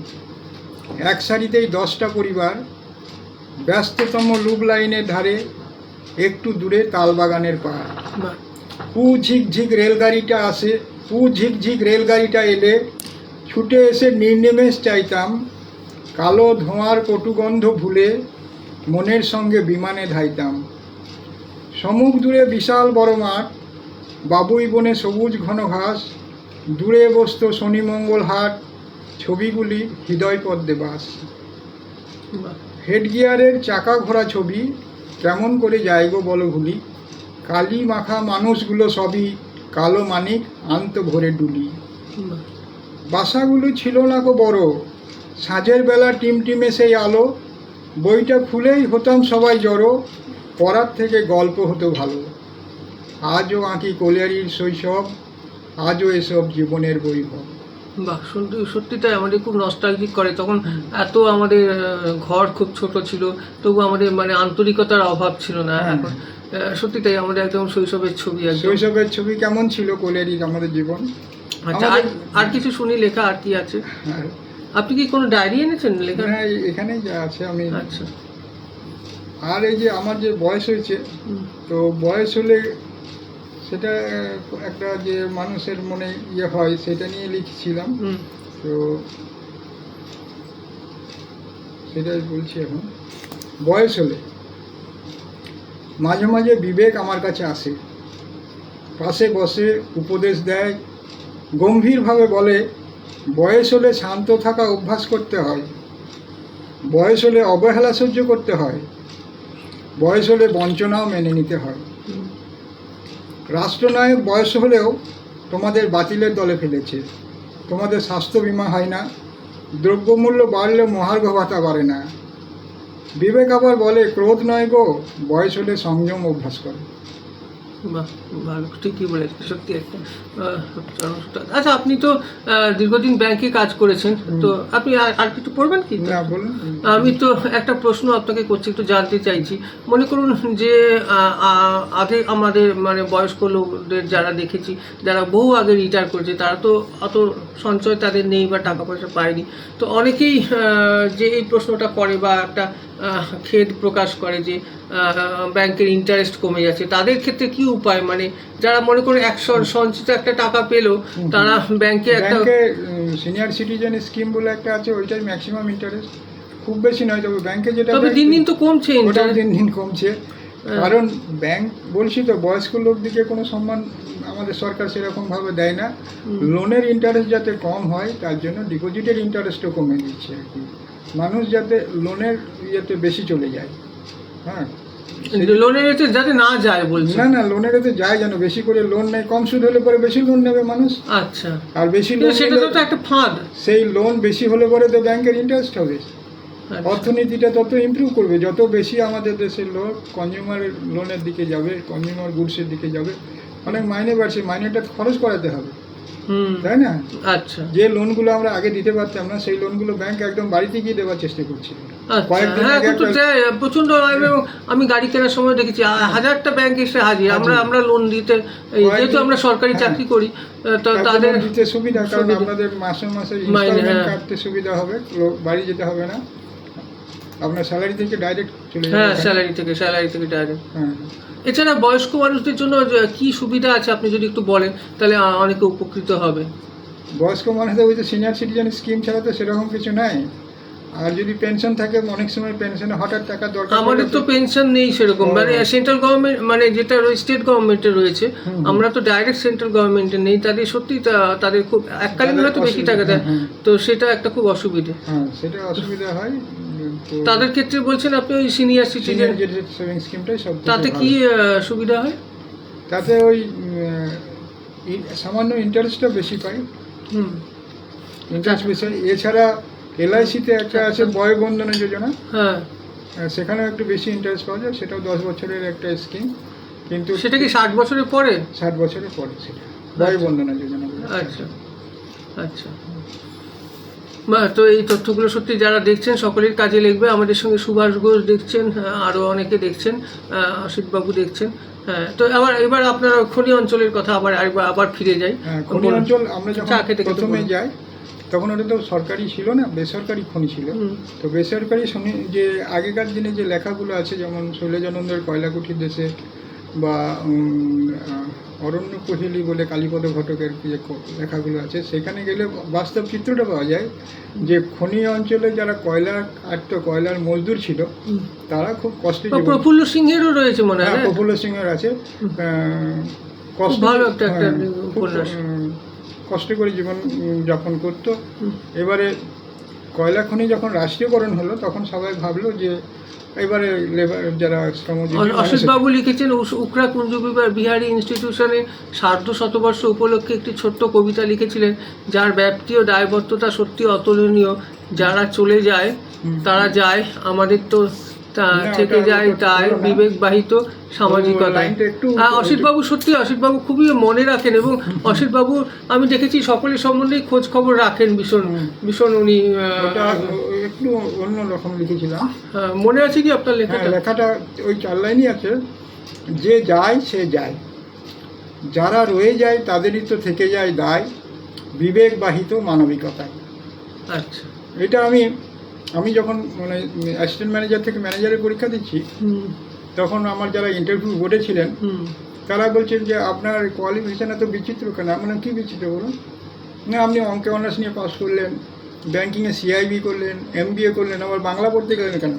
এক সারিতেই 10টা পরিবার, ব্যস্ততম লুপ লাইনের ধারে, একটু দূরে তালবাগানের পাড়। পু ঝিকঝিক রেলগাড়িটা আসে, পু ঝিকঝিক রেলগাড়িটা এলে ছুটে এসে নির্নিমেষ চাইতাম, কালো ধোঁয়ার কটুগন্ধ ভুলে মনের সঙ্গে বিমানে ধাইতাম। সমুখ দূরে বিশাল বড় মাঠ, বাবুই বনে সবুজ ঘন ঘাস, দূরে বসত শনিমঙ্গল হাট, ছবিগুলি হৃদয় পদ্মে বাস। হেডগিয়ারের চাকা ঘোরা ছবি, কেমন করে যায় গো বলো ভুলি, কালি মাখা মানুষগুলো সবই কালো মানিক আন্ত ভরে ডুলি। বাসাগুলো ছিল না গো বড়, সাঁঝের বেলা টিমটিমে সেই আলো, বইটা খুলেই হতাম সবাই জড়ো, পড়ার থেকে গল্প হতো ভালো। আজও আঁকি কোলিয়ারির শৈশব, আজও এসব জীবনের বৈভব। বাহ, সত্যি তাই, আমাদের খুব নস্টালজিক করে। তখন এত আমাদের ঘর খুব ছোট ছিল, তবু আমাদের মানে আন্তরিকতার অভাব ছিল না। এখন সত্যি তাই, আমাদের একদম শৈশবের ছবি। শৈশবের ছবি কেমন ছিল কোলিয়ারির আমাদের জীবন। আচ্ছা, আর কিছু শুনি লেখা, আর কি আছে? আপনি কি কোনো ডায়েরি এনেছেন লেখা? হ্যাঁ, এখানেই যা আছে আমি। আচ্ছা। আর এই যে আমার যে বয়স হয়েছে, তো বয়স হলে সেটা একটা যে মানুষের মনে ইয়ে হয়, সেটা নিয়ে লিখছিলাম। তো সেটাই বলছি। এখন বয়স হলে মাঝে মাঝে বিবেক আমার কাছে আসে, পাশে বসে উপদেশ দেয়, গম্ভীরভাবে বলে, বয়স হলে শান্ত থাকা অভ্যাস করতে হয়, বয়স হলে অবহেলা সহ্য করতে হয়, বয়স হলে বঞ্চনাও মেনে নিতে হয়। রাষ্ট্রনায়ক বয়স হলেও তোমাদের বাতিলের দলে ফেলেছে, তোমাদের স্বাস্থ্য বীমা হয় না, দ্রব্যমূল্য বাড়লে মহার্ঘ ভাতা বাড়ে না। বিবেক আবার বলে, ক্রোধ নয় গো, বয়স হলে সংযম অভ্যাস করে। বাহ, ভালো, ঠিকই বলেছেন, সত্যি একটা। আচ্ছা, আপনি তো দীর্ঘদিন ব্যাংকে কাজ করেছেন, তো আপনি আর কিছু পড়বেন কি? না, বলুন। আমি তো একটা প্রশ্ন আপনাকে করছি, একটু জানতে চাইছি। মনে করুন যে আগে আমাদের মানে বয়স্ক লোকদের যারা দেখেছি, যারা বহু আগে রিটায়ার করেছে, তারা তো অত সঞ্চয় তাদের নেই বা টাকা পয়সা পায়নি। তো অনেকেই যে এই প্রশ্নটা করে বা একটা খেদ প্রকাশ করে যে ব্যাংকের ইন্টারেস্ট কমে যাচ্ছে, তাদের ক্ষেত্রে কি উপায়? মানে যারা মনে করে সঞ্চিত একটা টাকা পেলো, তারা ব্যাংকে একটা সিনিয়র সিটিজেন স্কিম বলে একটা আছে, ওইটাই ম্যাক্সিমাম ইন্টারেস্ট, খুব বেশি নয়। তবে ব্যাংকে যেটা দিন দিন তো কমছে, দিন দিন কমছে, কারণ ব্যাংক বলছি তো বয়স্ক লোকদিকে কোনো সম্মান আমাদের সরকার সেরকম ভাবে দেয় না। লোনের ইন্টারেস্ট যাতে কম হয় তার জন্য ডিপোজিটের ইন্টারেস্টও কমে দিচ্ছে আর কি, মানুষ যাতে লোনের ইয়েতে বেশি চলে যায়। হ্যাঁ, লোনের এতে যাতে না যায় বলছে। না, লোনের এতে যায় যেন বেশি করে লোন নেয়, কম সুদ হলে পরে বেশি লোন নেবে মানুষ। আচ্ছা, আর বেশি লোন, সেটা তো একটা ফাঁদ। সেই লোন বেশি হলে পরে তো ব্যাংকের ইন্টারেস্ট হবে। অর্থনীতিটা তত ইমপ্রুভ করবে, যত বেশি আমাদের দেশের লোক কনজিউমার লোনের দিকে যাবে, কনজিউমার গুডসের দিকে যাবে, অনেক মাইনে বাড়ছে, মাইনেটা খরচ করাতে হবে, তাই না? আচ্ছা, যে লোনগুলো আমরা আগে দিতে পারতাম না, সেই লোনগুলো ব্যাংক একদম বাড়িতে গিয়ে দেওয়ার চেষ্টা করছে। প্রচন্ড। আমি গাড়ি কেনার সময় দেখেছি হাজারটা ব্যাংক এসে হাজির, আমরা লোন দিতে, যেহেতু আমরা সরকারি চাকরি করি, তো তাদের দিতে সুবিধা, কারণ আপনাদের মাসে মাসে ইনস্টলমেন্ট কাটতে সুবিধা হবে, বাড়ি যেতে হবে না, আপনার স্যালারি থেকে ডাইরেক্ট চলে যাবে। হ্যাঁ, স্যালারি থেকে ডাইরেক্ট। এছাড়া বয়স্ক মানুষদের জন্য কি সুবিধা আছে আপনি যদি একটু বলেন, তাহলে অনেকে উপকৃত হবে। বয়স্ক মানুষদের ওই যে সিনিয়র সিটিজেন স্কিম ছাড়া তো সেরকম কিছু নাই। আর যদি পেনশন থাকে, অনেক সময় পেনশনে হঠাৎ টাকা দরকার। আমাদের তো পেনশন নেই সেরকম, মানে সেন্ট্রাল গভর্নমেন্ট, মানে যেটা স্টেট গভর্নমেন্টের রয়েছে, আমরা তো ডাইরেক্ট সেন্ট্রাল গভর্নমেন্টের নেই। তাদের সত্যি তাদের খুব এককালীন হয়তো বেশি টাকা দেয়, তো সেটা একটা খুব অসুবিধা। হ্যাঁ, সেটা অসুবিধা হয়। তো তাদের ক্ষেত্রে বলছেন আপনি ওই সিনিয়র সিটিজেন, সিনিয়র সেভিং স্কিমটাই সব তাতে কি সুবিধা হয়? তাতে ওই সামান্য ইন্টারেস্টটা বেশি পাই, হুম, ইন্টারেস্ট বেশি। এছাড়া এলআইসিতে একটা আছে বয় বন্দনা যোজনা, হ্যাঁ, সেখানেও একটু বেশি ইন্টারেস্ট পাওয়া যায়, সেটাও 10 বছরের একটা স্কিম, কিন্তু সেটা কি 60 বছরের পরে? 60 বছরের পরে সেটা বয় বন্দনা যোজনা। আচ্ছা আচ্ছা, তো এই তথ্যগুলো সত্যি যারা দেখছেন সকলের কাজে লাগবে। আমাদের সঙ্গে সুভাষ ঘোষ দেখছেন, আরও অনেকে দেখছেন, অসিতবাবু দেখছেন। হ্যাঁ, তো এবার আপনার খনি অঞ্চলের কথা আবার ফিরে যাই। খনি অঞ্চল আমরা যখন চা খেতে খেতে প্রথমে বলুন। যাই তখন ওটা তো সরকারি ছিল না, বেসরকারি খনি ছিল। হুম, তো বেসরকারি যে আগেকার দিনে যে লেখাগুলো আছে, যেমন শৈলজানন্দের কয়লাকুঠির দেশে, বা অরণ্য কোহেলি বলে কালীপদ ঘটকের যে লেখাগুলো আছে, সেখানে গেলে বাস্তব চিত্রটা পাওয়া যায় যে খনি অঞ্চলে যারা কয়লা কাটতো, কয়লার মজদুর ছিল, হুম। তারা খুব কষ্টে তো প্রফুল্ল সিংহেরও রয়েছে মনে হয়, হ্যাঁ, প্রফুল্ল সিংহের আছে। খুব ভালো একটা খুব উপন্যাস। কষ্ট করে জীবন যাপন করতো। হুম। এবারে কয়লা খনি যখন রাষ্ট্রীয়করণ হলো, তখন সবাই ভাবলো যে এবারে লেবার যারা শ্রমজীবী অসিতবাবু লিখেছেন উকরা কুঞ্জ বিহারী ইনস্টিটিউশনে সার্ধ শতবর্ষ উপলক্ষে একটি ছোট্ট কবিতা লিখেছিলেন, যার ব্যাপ্তি ও দায়বদ্ধতা সত্যি অতুলনীয়। যারা চলে যায় তারা যায়, আমাদের তো থেকে যায় তাই বিবেকবাহিত সামাজিকতা। অসিতবাবু সত্যি, অসিতবাবু খুবই মনে রাখেন, এবং অসিতবাবু আমি দেখেছি সকলের সম্বন্ধেই খোঁজ খবর রাখেন ভীষণ ভীষণ। উনি একটু অন্য রকম লিখেছিলাম। মনে আছে কি আপনার লেখাটা? লেখাটা ওই 4 লাইনই আছে। যে যায় সে যায়, যারা রয়ে যায় তাদেরই তো থেকে যায় দায়, বিবেকবাহিত মানবিকতা। আচ্ছা, এটা আমি যখন মানে অ্যাসিস্ট্যান্ট ম্যানেজার থেকে ম্যানেজারের পরীক্ষা দিচ্ছি, তখন আমার যারা ইন্টারভিউ বোর্ডে ছিলেন তারা বলছেন যে আপনার কোয়ালিফিকেশন এত বিচিত্র কেন? মানে কী বিচিত্র বলুন? না, আপনি অঙ্কে অনার্স নিয়ে পাস করলেন, ব্যাঙ্কিংয়ে CIB করলেন, MBA করলেন, আবার বাংলা পড়তে গেলেন কেন?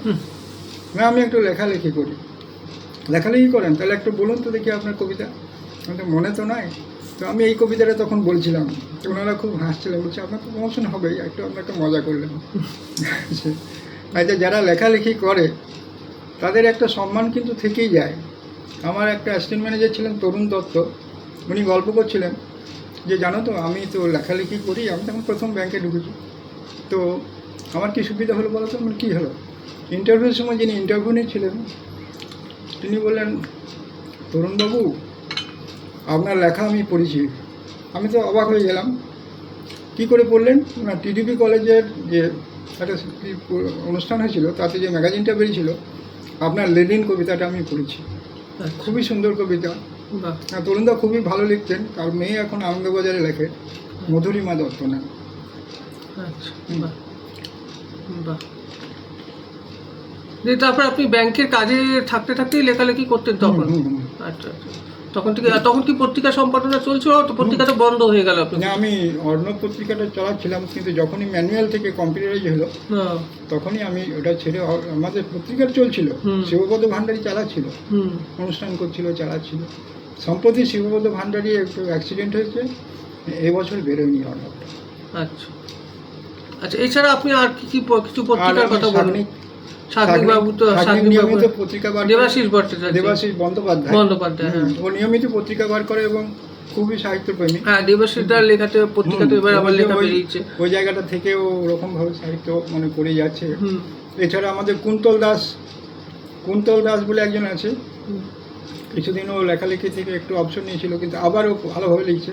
না, আমি একটু লেখালেখি করি। লেখালেখি করেন? তাহলে একটু বলুন তো দেখি আপনার কবিতা। আমি তো মনে তো নাই। তো আমি এই কবিতাটা তখন বলছিলাম, তো ওনারা খুব হাসছিলেন, বলছে আপনার তো প্রমোশন হবেই, একটু আপনাকে মজা করলেন। আচ্ছা, যারা লেখালেখি করে তাদের একটা সম্মান কিন্তু থেকেই যায়। আমার একটা অ্যাসিস্ট্যান্ট ম্যানেজার ছিলেন তরুণ দত্ত, উনি গল্প করছিলেন যে জানো তো আমি তো লেখালেখি করি, আমি তখন প্রথম ব্যাংকে ঢুকেছি, তো আমার কী সুবিধা হলো বলো তো? আমার কী হলো? ইন্টারভিউর সময় যিনি ইন্টারভিউ নিয়েছিলেন তিনি বললেন, তরুণবাবু আপনার লেখা আমি পড়েছি। আমি তো অবাক হয়ে গেলাম, কী করে পড়লেন? না, TDP কলেজের যে একটা অনুষ্ঠান হয়েছিল, তাতে যে ম্যাগাজিনটা বেরিয়েছিল, আপনার লেনিন কবিতাটা আমি পড়েছি। খুবই সুন্দর কবিতা। তরুণদা খুবই ভালো লিখতেন, তার মেয়ে এখন আনন্দবাজারে লেখে, মধুরিমা দত্ত নাম। তারপর আপনি ব্যাংকের কাজে থাকতে থাকতেই লেখালেখি করতেন তখন? আচ্ছা, তখন কি পত্রিকা সম্পাদনা চলছিল? তো পত্রিকা তো বন্ধ হয়ে গেল। না, আমি অর্ণব পত্রিকাটা চালাচ্ছিলাম, কিন্তু যখনই ম্যানুয়াল থেকে কম্পিউটারাইজ হলো তখনই আমি ওটা ছেড়ে, আমাদের পত্রিকা চলছিল, শিবপদ ভান্ডারী চালাচ্ছিল, অনুষ্ঠান করছিল, চালাচ্ছিল। সম্প্রতি শিবপদ ভান্ডারী একটু অ্যাক্সিডেন্ট হয়েছে, এবছর বেরোয়নি অর্ণবটা। আচ্ছা আচ্ছা, এছাড়া আপনি আর কিছু পত্রিকার কথা বলুন? দেবাশিস বন্দ্যোপাধ্যায়, ও নিয়মিত পত্রিকা বার করে এবং খুবই সাহিত্যপ্রেমী। হ্যাঁ, দেবাশিসদার লেখাতে পত্রিকাতে এবার আমার লেখা বেরিয়েছে। ওই জায়গাটা থেকে ও ওরকমভাবে সাহিত্য মানে করে যাচ্ছে। এছাড়া আমাদের কুন্তল দাস বলে একজন আছে, কিছুদিন ও লেখালেখি থেকে একটু অবসর নিয়েছিল, কিন্তু আবারও ভালোভাবে লিখছে।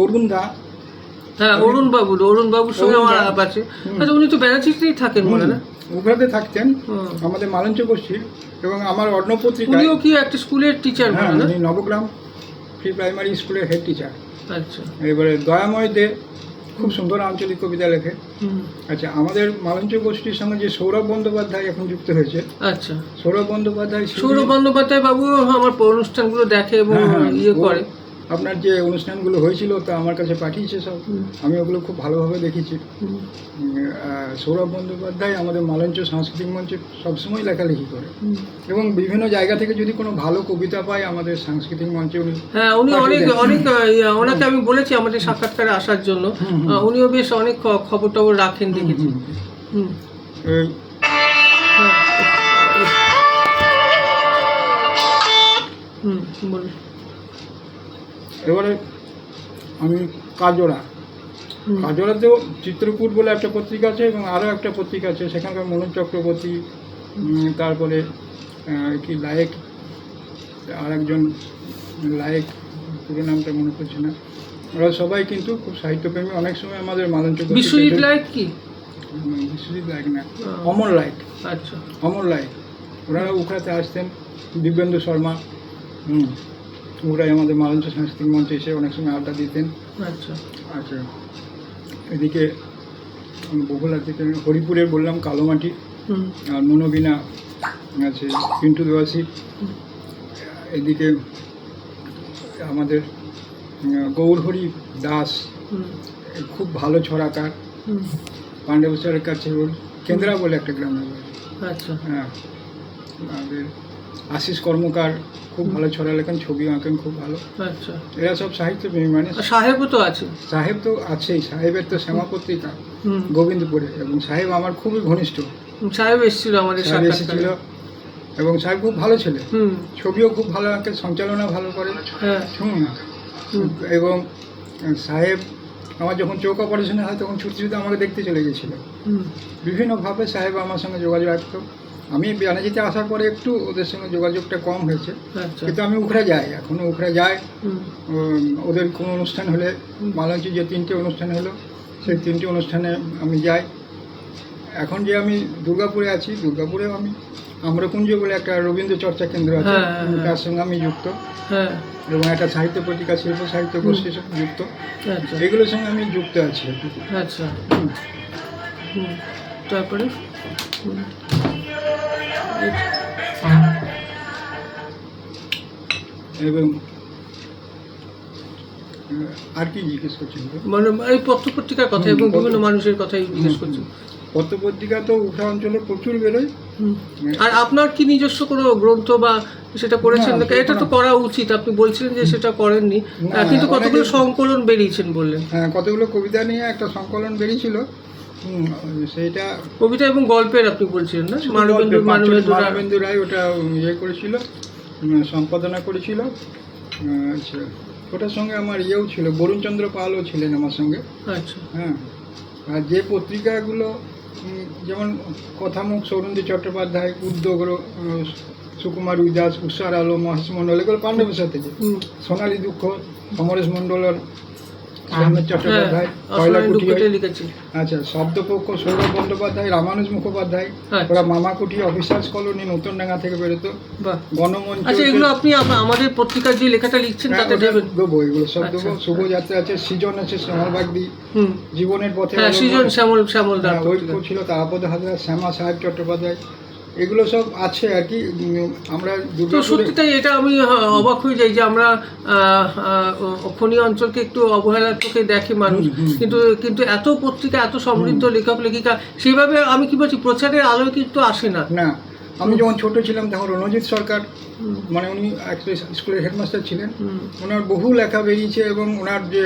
অরুণ দা, হ্যাঁ, অরুণ বাবুর সঙ্গে আমার আলাপ আছে। আচ্ছা, উনি তো ব্যানার্জিতেই থাকেন বলে না? উভয়তে থাকতেন, আমাদের মালঞ্চ গোষ্ঠীর, এবং আমার অর্ণব পত্রিকা। উনিও কি একটা স্কুলের টিচার? হ্যাঁ, উনি নবগ্রাম প্রি প্রাইমারি স্কুলের হেড টিচার। আচ্ছা, এবারে দয়াময় দে খুব সুন্দর আঞ্চলিক কবিতা লেখে। আচ্ছা, আমাদের মালঞ্চ গোষ্ঠীর সঙ্গে যে সৌরভ বন্দ্যোপাধ্যায় এখন যুক্ত হয়েছে। আচ্ছা, সৌরভ বন্দ্যোপাধ্যায় বাবু আমার অনুষ্ঠানগুলো দেখে এবং ইয়ে করে। আপনার যে অনুষ্ঠানগুলো হয়েছিল তা আমার কাছে পাঠিয়েছে সব, আমি ওগুলো খুব ভালোভাবে দেখেছি। সৌরভ বন্দ্যোপাধ্যায় আমাদের মালঞ্চ সাংস্কৃতিক মঞ্চে সবসময় লেখালেখি করে, এবং বিভিন্ন জায়গা থেকে যদি কোনো ভালো কবিতা পায় আমাদের সাংস্কৃতিক মঞ্চে উনি, হ্যাঁ, উনি অনেক ওনাকে আমি বলেছি আমাদের সাক্ষাৎকারে আসার জন্য। উনিও বেশ অনেক খবর টবর রাখেন, দেখেছি। বলুন। এবারে আমি কাজরা, কাজরাতেও চিত্রকূট বলে একটা পত্রিকা আছে এবং আরও একটা পত্রিকা আছে, সেখানকার মনোজ চক্রবর্তী, তারপরে কি লায়েক, আর একজন লায়েক, পুরো নামটা মনে পড়ছে না, ওরা সবাই কিন্তু খুব সাহিত্যপ্রেমী। অনেক সময় আমাদের মালঞ্চ বিশ্বজিৎ লায়েক কি? বিশ্বজিৎ লায়েক না, অমর লায়েক। আচ্ছা, অমর লায়েক, ওনারা উখড়াতে আসতেন। দিব্যেন্দু শর্মা, ওরাই আমাদের মালঞ্চ সাংস্কৃতিক মঞ্চে এসে অনেক সময় আড্ডা দিতেন। আচ্ছা, আচ্ছা, এদিকে বহুলা থেকে হরিপুরের বললাম কালোমাটি, আর মনোবিনা আছে পিন্টু দেওয়াসি। এদিকে আমাদের গৌরহরি দাস, খুব ভালো ছড়াকার, পাণ্ডবেশ্বরের কাছে ওর কেন্দ্রা বলে একটা গ্রামে বাড়ি। আচ্ছা, হ্যাঁ, আমাদের আশিস কর্মকার খুব ভালো ছড়া লেখেন, ছবি আঁকেন খুব ভালো। আচ্ছা, এরা সব সাহিত্যপ্রেমী। মানে সাহেবও তো আছে। সাহেব তো আছেই, সাহেবের তো শ্যামা পত্রিকা গোবিন্দপুরে, এবং সাহেব আমার খুবই ঘনিষ্ঠ। সাহেব এসেছিল আমাদের সাহেব এসেছিল, এবং সাহেব খুব ভালো ছেলে, ছবিও খুব ভালো আঁকে, সঞ্চালনা ভালো করে। এবং সাহেব আমার যখন চোখ অপারেশন হয় তখন ছুটি ছুটি আমাকে দেখতে চলে গেছিলো। বিভিন্নভাবে সাহেব আমার সঙ্গে যোগাযোগ রাখতো। আমি বানাজিতে আসার পরে একটু ওদের সঙ্গে যোগাযোগটা কম হয়েছে, কিন্তু আমি উখড়া যাই, এখনও উখড়া যাই। ওদের কোনো অনুষ্ঠান হলে, মালঞ্চে যে 3টে অনুষ্ঠান হলো সেই 3টে অনুষ্ঠানে আমি যাই। এখন যে আমি দুর্গাপুরে আছি, দুর্গাপুরেও আমি আম্রকুঞ্জ বলে একটা রবীন্দ্র চর্চা কেন্দ্র আছে, তার সঙ্গে আমি যুক্ত, এবং একটা সাহিত্য পত্রিকা, শিল্প সাহিত্য গোষ্ঠীর সঙ্গে যুক্ত। এগুলোর সঙ্গে আমি যুক্ত আছি। আচ্ছা, তারপরে এবং আর কি জিজ্ঞেস করছেন? মানে এই পত্রপত্রিকার কথা এবং বিভিন্ন মানুষের কথাই জিজ্ঞেস করছেন। পত্রপত্রিকা তো উঠা অঞ্চলে প্রচুর বেরোয়। আর আপনার কি নিজস্ব কোনো গ্রন্থ বা সেটা করেছেন? এটা তো করা উচিত, আপনি বলছিলেন যে সেটা করেননি, কিন্তু কতগুলো সংকলন বেরিয়েছেন বললেন। হ্যাঁ, কতগুলো কবিতা নিয়ে একটা সংকলন বেরিয়েছিল, সেইটা কবিতা এবং গল্পের আপনি বলছিলেন না? মানবেন্দু রায় ওটা ইয়ে করেছিল, সম্পাদনা করেছিল। আচ্ছা, ওটার সঙ্গে আমার ইয়েও ছিল, বরুণচন্দ্র পালও ছিলেন আমার সঙ্গে। আচ্ছা, হ্যাঁ, আর যে পত্রিকাগুলো যেমন কথামুখ সৌরন্দী চট্টোপাধ্যায়, উদ্যোগ্র সুকুমার উইদাস, উষার আলো, মহেশ মণ্ডল, এগুলো পাণ্ডবেশ্বর থেকে। সোনালী দুঃখ, অমরেশ মণ্ডলের, চট্টোপাধ্যায়, আচ্ছা, শব্দপক্ষ সৌরভ বন্দ্যোপাধ্যায়, রামানুজ মুখোপাধ্যায়, ওরা মামাকুটি, অফিসার্স কলোনি, নতুনডাঙ্গা থেকে বেরোতো। গণমঞ্চ, এগুলো আপনি আমাদের পত্রিকার যে লেখাটা লিখছেন তাতে দেবেন? দেবো, এগুলো সব দেবো। শুভযাত্রা আছে, সৃজন আছে, শ্যামল বাগদি, জীবনের পথে সৃজন, শ্যামল ওই ছিল, তারাপদ হাজরা, শ্যামা সাহেব চট্টোপাধ্যায়, এগুলো সব আছে আর কি। আমরা সত্যি তাই, এটা আমি অবাক হয়ে যাই যে আমরা খনি অঞ্চলকে একটু অবহেলার চোখে দেখে মানুষ, কিন্তু এত পত্রিকা, এত সমৃদ্ধ লেখক লেখিকা, সেইভাবে আমি কি বলছি প্রচারের আলোয় কিন্তু আসে না। না, আমি যখন ছোট ছিলাম তখন রণজিৎ সরকার, মানে উনি একটা স্কুলের হেডমাস্টার ছিলেন, ওনার বহু লেখা বেরিয়েছে, এবং ওনার যে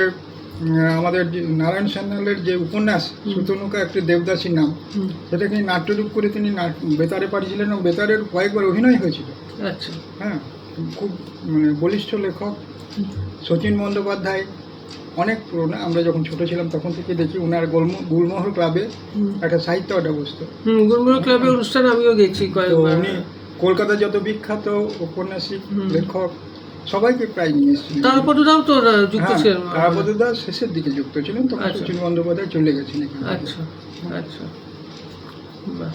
আমাদের যে নারায়ণ সান্যালের যে উপন্যাস সুতনুকা একটি দেবদাসী নাম, সেটাকে নাট্যরূপ করে তিনি বেতারে পাঠিয়েছিলেন, এবং বেতারের কয়েকবার অভিনয় হয়েছিল। আচ্ছা, হ্যাঁ, খুব মানে বলিষ্ঠ লেখক। শচীন বন্দ্যোপাধ্যায় অনেক পুরোনো, আমরা যখন ছোট ছিলাম তখন থেকে দেখি ওনার গুলমোহর ক্লাবে একটা সাহিত্য আড্ডা বসতো। গুলমোহর ক্লাবের অনুষ্ঠান আমিও গেছি কয়েকবার। উনি কলকাতার যত বিখ্যাত ঔপন্যাসিক লেখক সবাইকে প্রায় নিয়ে এসেছিলেন। তারাপদদাও তো যুক্ত ছিলেন? তারাপদদা শেষের দিকে যুক্ত ছিলেন, তখন শচীন বন্দ্যোপাধ্যায় চলে গেছেন। আচ্ছা, আচ্ছা, বাহ।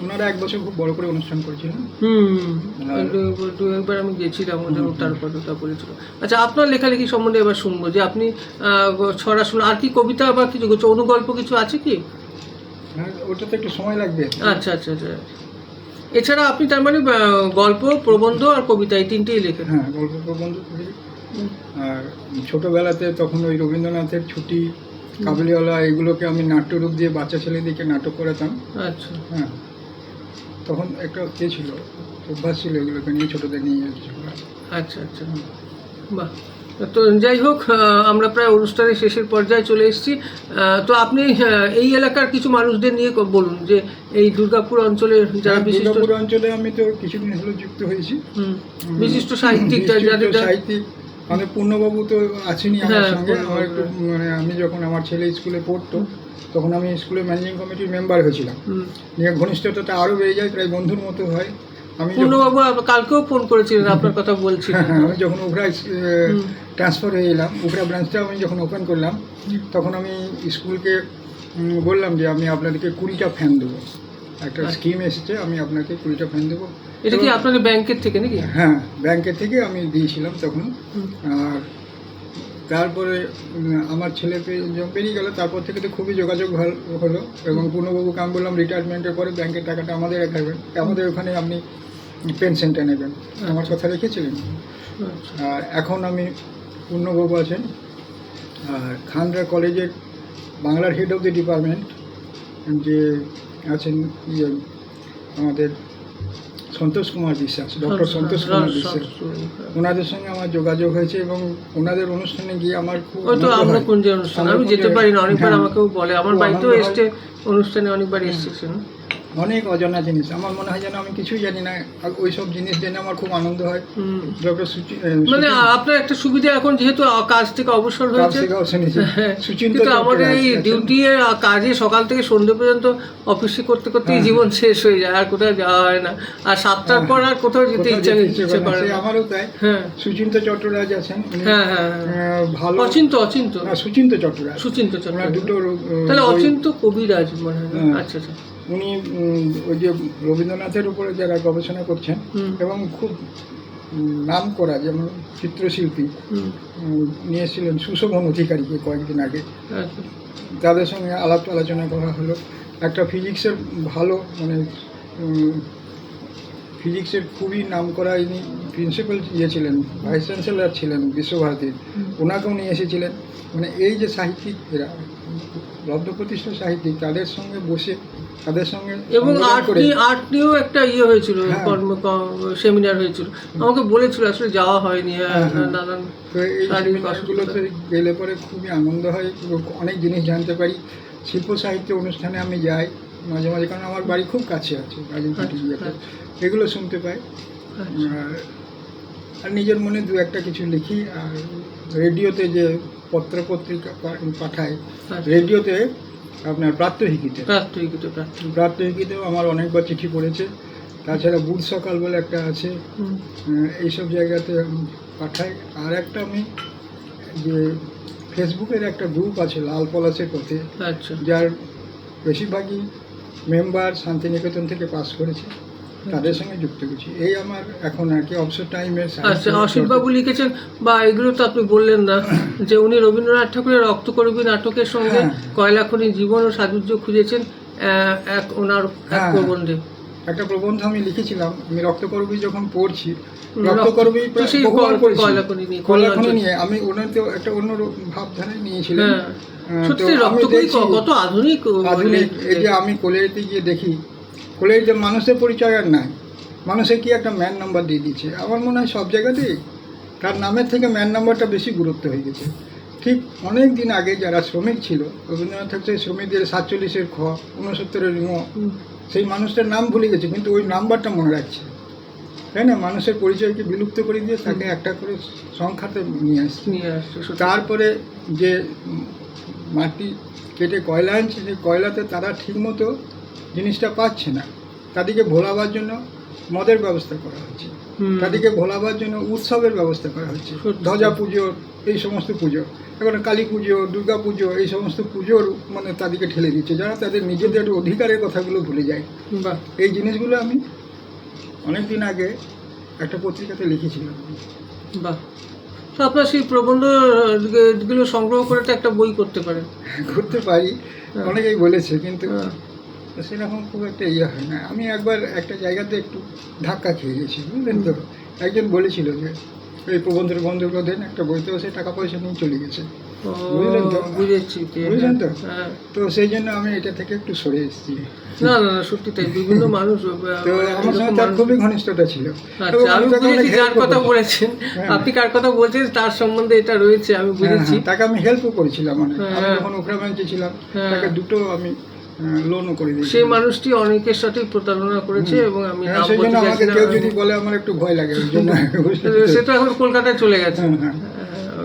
ওনারা 1 বছর খুব বড় করে অনুষ্ঠান করেছিলেন। একবার আমি গেছিলাম, তারপদদা করেছিল। আচ্ছা, আপনার লেখালেখি সম্বন্ধে এবার শুনবো, যে আপনি ছড়া শুনুন, আর কি কবিতা বা কিছু অনুগল্প কিছু আছে কি? হ্যাঁ, ওটাতে একটু সময় লাগবে। আচ্ছা, আচ্ছা, আচ্ছা। এছাড়া আপনি তার মানে গল্প, প্রবন্ধ আর কবিতা, এই 3টেই লেখেন? হ্যাঁ, গল্প প্রবন্ধ করি। আর ছোটোবেলাতে তখন ওই রবীন্দ্রনাথের ছুটি, কাবুলিওয়ালা, এগুলোকে আমি নাট্যরূপ দিয়ে বাচ্চা ছেলেদেরকে নাটক করাতাম। আচ্ছা, হ্যাঁ, তখন একটা ছিল, অভ্যাস ছিল এগুলোকে নিয়ে ছোটোদের নিয়ে। আচ্ছা, আচ্ছা, বাহ। তো যাই হোক, আমরা প্রায় অনুষ্ঠানের শেষের পর্যায়ে চলে এসেছি। তো আপনি এই এলাকার কিছু মানুষদের নিয়ে বলুন যে এই দুর্গাপুর অঞ্চলের যারা বিশিষ্ট দুর্গাপুর অঞ্চলে আমি তো কিছুদিন হলো যুক্ত হয়েছি। বিশিষ্ট সাহিত্যিক বিশিষ্ট সাহিত্যিক আমাদের পূর্ণবাবু তো আছেনই আমার হ্যাঁ, সঙ্গে। পূর্ণবাবু। আমার একটু মানে আমি যখন আমার ছেলে স্কুলে পড়তো তখন আমি স্কুলের ম্যানেজিং কমিটির মেম্বার হয়েছিলাম। নিয়ে ঘনিষ্ঠতাটা আরও বেড়ে যায়, প্রায় বন্ধুর মতো হয়। আমি যখন- পূর্ণবাবু কালকেও ফোন করেছিলেন, আপনার কথা বলছিলেন। আমি যখন উবরায় ট্রান্সফার হয়ে এলাম, উবরা ব্রাঞ্চটা আমি যখন ওপেন করলাম, তখন আমি স্কুলকে বললাম যে আমি আপনাদেরকে 20টা ফ্যান দেবো। একটা স্কিম এসেছে, আমি আপনাকে 20টা ফ্যান দেবো। এটা কি আপনাদের ব্যাংকের থেকে নাকি? হ্যাঁ, ব্যাংকের থেকে আমি দিয়েছিলাম তখন। আর তারপরে আমার ছেলে যখন বেরিয়ে গেল, তারপর থেকে তো খুবই যোগাযোগ হলো। এবং পূর্ণবাবুকে আমি বললাম রিটায়ারমেন্টের পরে ব্যাংকের টাকাটা আমাদের রাখবেন, আমাদের ওখানে আপনি পেনশনটা নেবেন। আমার কথা রেখেছিলেন। আর এখন আমি পূর্ণবাবু আছেন আর খানরা কলেজের বাংলার হেড অফ দ্য ডিপার্টমেন্ট যে আছেন আমাদের সন্তোষ কুমার বিশ্বাস, ডক্টর সন্তোষ কুমার বিশ্বাস, ওনাদের সঙ্গে আমার যোগাযোগ হয়েছে এবং ওনাদের অনুষ্ঠানে গিয়ে আমার খুব হয়তো আনন্দ আমরা হয়। কোন যে অনুষ্ঠান আমি যেতে পারি না, অনেকবার হ্যাঁ, আমাকেও বলে, আমার খুব বাড়িতেও আনন্দ হয়। এসছে অনুষ্ঠানে, অনেকবার এসেছেন। অনেক অজানা জিনিস আমার মনে হয় যেন আমি কিছুই জানি না, আর ওই সব জিনিস জেনে আমার খুব আনন্দ হয়। ডক্টর মানে আপনার একটা সুবিধা এখন যেহেতু কাজ থেকে অবসর হয়েছে, হ্যাঁ, কিন্তু আমাদের এই ডিউটি কাজে সকাল থেকে সন্ধ্যে পর্যন্ত অফিসে করতে করতেই জীবন শেষ হয়ে যায়, আর কোথাও যাওয়া হয় না। আর 7টার পর আর কোথাও যেতে ইচ্ছে করে না। আমারও তাই। হ্যাঁ, সুচিন্ত চট্টরাজ আছেন, উনি, হ্যাঁ, হ্যাঁ, ভালো। অচিন্ত না, সুচিন্ত চট্টরাজ, সুচিন্ত ওনার চট্টোপাধ্যায়। দুটো তাহলে বই- অচিন্ত কবিরাজ মনে হয়। হ্যাঁ। আচ্ছা আচ্ছা। উনি ওই যে রবীন্দ্রনাথের উপরে যারা গবেষণা করছেন এবং খুব নাম করা যেমন চিত্রশিল্পী নিয়েছিলেন সুশোভন অধিকারীকে কয়েকদিন আগে, আচ্ছা। তাদের সঙ্গে আলাপ আলোচনা করা হলো। একটা ফিজিক্সের ভালো মানে ফিজিক্সের খুবই নাম করা ইনি প্রিন্সিপাল ছিলেন, ভাইস চ্যান্সেলর ছিলেন বিশ্বভারতীর, ওনাকেও নিয়ে এসেছিলেন। মানে এই যে সাহিত্যিক এরা লব্ধ প্রতিষ্ঠ সাহিত্যিক, তাদের সঙ্গে বসে তাদের সঙ্গে এবং সম্মেলন করে আর্ট নিয়েও একটা হয়েছিল, হ্যাঁ। সেমিনার হয়েছিল, আমাকে বলেছিল, আসলে যাওয়া হয়নি। হ্যাঁ, হ্যাঁ। নানান তো এই শারীরিক সেমিনারগুলোতে গেলে পরে খুবই আনন্দ হয়, অনেক জিনিস জানতে পারি। শিল্প সাহিত্য অনুষ্ঠানে আমি যাই মাঝে মাঝে, কারণ আমার বাড়ি খুব কাছে আছে রাজনঘাটি ইয়েতে, এগুলো শুনতে পাই। আর নিজের মনে দু একটা কিছু লিখি। আর রেডিওতে যে পত্র পত্রিকা পাঠায়, রেডিওতে আপনার প্রাত্যহিকীতেও আমার অনেকবার চিঠি পড়েছে। তাছাড়া বুধ সকাল বলে একটা আছে, এইসব জায়গাতে পাঠাই। আর একটা আমি যে ফেসবুকের একটা গ্রুপ আছে লাল পলাশের পথে, আচ্ছা। যার বেশিরভাগই মেম্বার শান্তিনিকেতন থেকে পাস করেছে, তাদের সঙ্গে যুক্ত করছি। এই আমার এখন আর কি অবসর টাইমের। আচ্ছা, অসিতবাবু লিখেছেন বা এগুলো তো আপনি বললেন না যে উনি রবীন্দ্রনাথ ঠাকুরের রক্তকরবী নাটকের সঙ্গে কয়লাখনি জীবন ও সাযুজ্য খুঁজেছেন এক ওনার এক প্রবন্ধে। একটা প্রবন্ধ আমি লিখেছিলাম, আমি রক্তকরবী যখন পড়ছি, রক্তকরবী বহুবার পড়েছি, কয়লাখনি নিয়ে আমি ওনাতে একটা অন্য ভাবধারায় নিয়েছিলাম। সত্যি রক্তকরবী কত আধুনিক। এই যে আমি কলেজে গিয়ে দেখি, কলেজে মানুষের পরিচয় আর নাই, মানুষের কি একটা ম্যান নাম্বার দিয়ে দিচ্ছে। আমার মনে হয় সব জায়গাতেই তার নামের থেকে ম্যান নাম্বারটা বেশি গুরুত্ব হয়ে গেছে। ঠিক অনেক দিন আগে যারা শ্রমিক ছিল, রবীন্দ্রনাথ ঠাকুরের শ্রমিকদের 47-এর খ, 69-এর ঙ, সেই মানুষটার নাম ভুলে গেছে কিন্তু ওই নাম্বারটা মনে রাখছে, তাই না? মানুষের পরিচয়কে বিলুপ্ত করে দিয়ে তাকে একটা করে সংখ্যাতে নিয়ে আসছে। তারপরে যে মাটি কেটে কয়লা আনছে, সেই কয়লাতে তারা ঠিকমতো জিনিসটা পাচ্ছে না, তাদেরকে ভোলাবার জন্য মদের ব্যবস্থা করা হচ্ছে, তাদেরকে ভোলাবার জন্য উৎসবের ব্যবস্থা করা হচ্ছে, ধ্বজা পুজো, এই সমস্ত পুজো, এখন কালী পুজো, দুর্গা পুজো, এই সমস্ত পুজোর মানে তাদেরকে ঠেলে দিচ্ছে, যারা তাদের নিজেদের অধিকারের কথাগুলো ভুলে যায়। এই জিনিসগুলো আমি অনেক দিন আগে একটা পত্রিকাতে লিখেছিলাম। বাহ, তো আপনার সেই প্রবন্ধগুলো সংগ্রহ করে তো একটা বই করতে পারেন। করতে পারি, অনেকেই বলেছে, কিন্তু সেরকম খুব একটা হয় না। আমি একবার একটা জায়গাতে একটু ধাক্কা খেয়ে গেছি, বুঝলেন তো। একজন বলেছিল যে এই প্রবন্ধের বন্ধ করে দেন একটা বইতে, সে টাকা পয়সা নিয়ে চলে গেছে। বুঝলেন তো? বুঝেছি কি, বুঝলেন তো? হ্যাঁ। তো সেই জন্য আমি এটা থেকে একটু সরে এসেছি। না না না, সত্যি তাই, বিভিন্ন মানুষ তো আমার সঙ্গে তার খুবই ঘনিষ্ঠতা ছিল। এবং আচ্ছা, আমি তাকে বুঝেছি অনেক যার help কথা করেছি। বলেছেন, হ্যাঁ। আপনি কার কথা বলছেন তার সম্বন্ধে এটা রয়েছে, আমি বুঝেছি। হ্যাঁ, তাকে আমি হেল্পও করেছিলাম অনেক। হ্যাঁ। আমি যখন ওখরা ব্রাঞ্চে ছিলাম হ্যাঁ। তাকে দুটো আমি লোনও করে দিয়েছি। সেই মানুষটি অনেকের সাথে প্রতারণা করেছে এবং আমি নাম সেই জন্য বলতে আমাকে চাইছি কেউ না। যদি বলে আমার একটু ভয় লাগে, ওই জন্য সেটা এখন কলকাতায় চলে গেছে। হ্যাঁ, হ্যাঁ।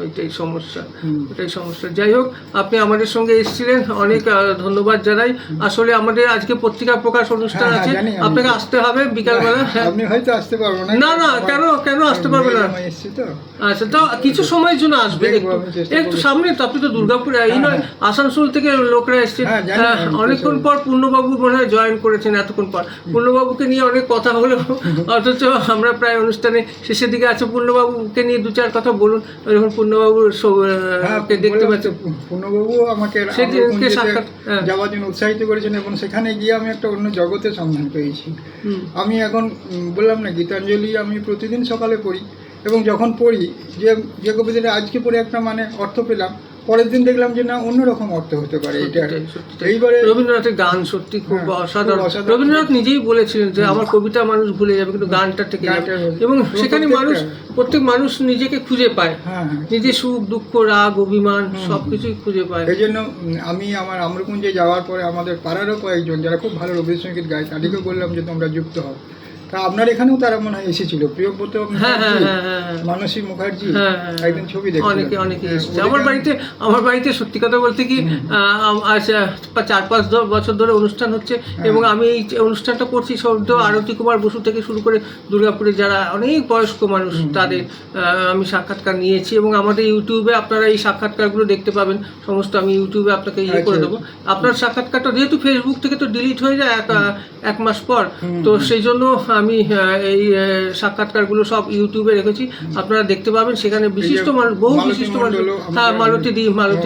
ওইটাই সমস্যা, হুম। ওইটাই সমস্যা। যাই হোক, আপনি আমাদের সঙ্গে এসেছিলেন, অনেক ধন্যবাদ জানাই। আসলে আমাদের আজকে পত্রিকা প্রকাশ অনুষ্ঠান হ্যাঁ, আছে, জানি আমি। আপনাকে আসতে হবে বিকালবেলা। আপনি হয়তো আসতে পারবো না। না না, কেন আসতে পারবে না? আমি এসেছি তো। আচ্ছা, তো কিছু সময়ের জন্য আসবেন, দেখবো, একটু আমি চেষ্টা একটু করবো। সামনে তো, আপনি তো দুর্গাপুরে, এই হ্যাঁ, নয় আসানসোল থেকে লোকরা এসেছেন। হ্যাঁ, জানি, আমি অনেকক্ষণ চেষ্টা পর পূর্ণবাবু মনে হয় জয়েন করেছেন, এতক্ষণ পর পূর্ণবাবুকে নিয়ে অনেক কথা হলো, অথচ আমরা প্রায় অনুষ্ঠানে শেষের দিকে আছে। পূর্ণবাবুকে নিয়ে দু চার কথা বলুন, যখন পূর্ণবাবু হ্যাঁ, কে দেখতে বললাম পাচ্ছেন। তো, পূর্ণবাবু আমাকে সেদিনকে আমরকূঞ্জেতে সাক্ষাৎ, হ্যাঁ। যাওয়ার জন্য উৎসাহিত করেছেন এবং সেখানে গিয়ে আমি একটা অন্য জগতের সন্ধান পেয়েছি। হুম। আমি এখন বললাম না, গীতাঞ্জলি আমি প্রতিদিন সকালে পড়ি এবং যখন পড়ি যে যে কবিতাটা আজকে পড়ে একটা মানে অর্থ পেলাম, পরের দিন দেখলাম যে না, অন্যরকম অর্থ হতে পারে এটা। সত্যি। এইবারে রবীন্দ্রনাথের গান সত্যি খুব হ্যাঁ, অসাধারণ। খুব অসাধারণ। রবীন্দ্রনাথ নিজেই বলেছিলেন যে আমার কবিতা মানুষ ভুলে যাবে কিন্তু গানটা থেকে যাবে, গানটা বলে। এবং এবং সেখানে মানুষ, প্রত্যেক মানুষ নিজেকে খুঁজে পায়, হ্যাঁ, হ্যাঁ। নিজের সুখ দুঃখ রাগ অভিমান সবকিছুই খুঁজে পায়। এই জন্য আমি আমার আমরকুঞ্জে যাওয়ার পরে আমাদের পাড়ারও কয়েকজন যারা খুব ভালো রবীন্দ্রসঙ্গীত গায় তাদেরকে বললাম যে তোমরা যুক্ত হও। তা আপনার এখানেও তারা মনে হয় এসেছিল, প্রিয়ব্রত হ্যাঁ, মুখার্জি, হ্যাঁ, হ্যাঁ, হ্যাঁ। মানসী মুখার্জি, হ্যাঁ, হ্যাঁ, একদিন ছবি দেখছিলাম। অনেকে এসেছে আমার বাড়িতে সত্যি কথা বলতে কি, আজ 4-5 বছর ধরে অনুষ্ঠান হচ্ছে এবং আমি এই অনুষ্ঠানটা করছি সদ্য আরতি কুমার বসু থেকে শুরু করে দুর্গাপুরে যারা অনেক বয়স্ক মানুষ তাদের আমি সাক্ষাৎকার নিয়েছি এবং আমাদের ইউটিউবে আপনারা এই সাক্ষাৎকারগুলো দেখতে পাবেন সমস্ত। আমি ইউটিউবে আপনাকে করে দেবো। আপনার সাক্ষাৎকারটা যেহেতু ফেসবুক থেকে তো ডিলিট হয়ে যায় এক মাস পর, তো সেই জন্য আমি এই সাক্ষাৎকারগুলো সব ইউটিউবে রেখেছি, আপনারা দেখতে পাবেন। সেখানে বিশিষ্ট মানুষ, বহু বিশিষ্ট মানুষ, হ্যাঁ, মালতী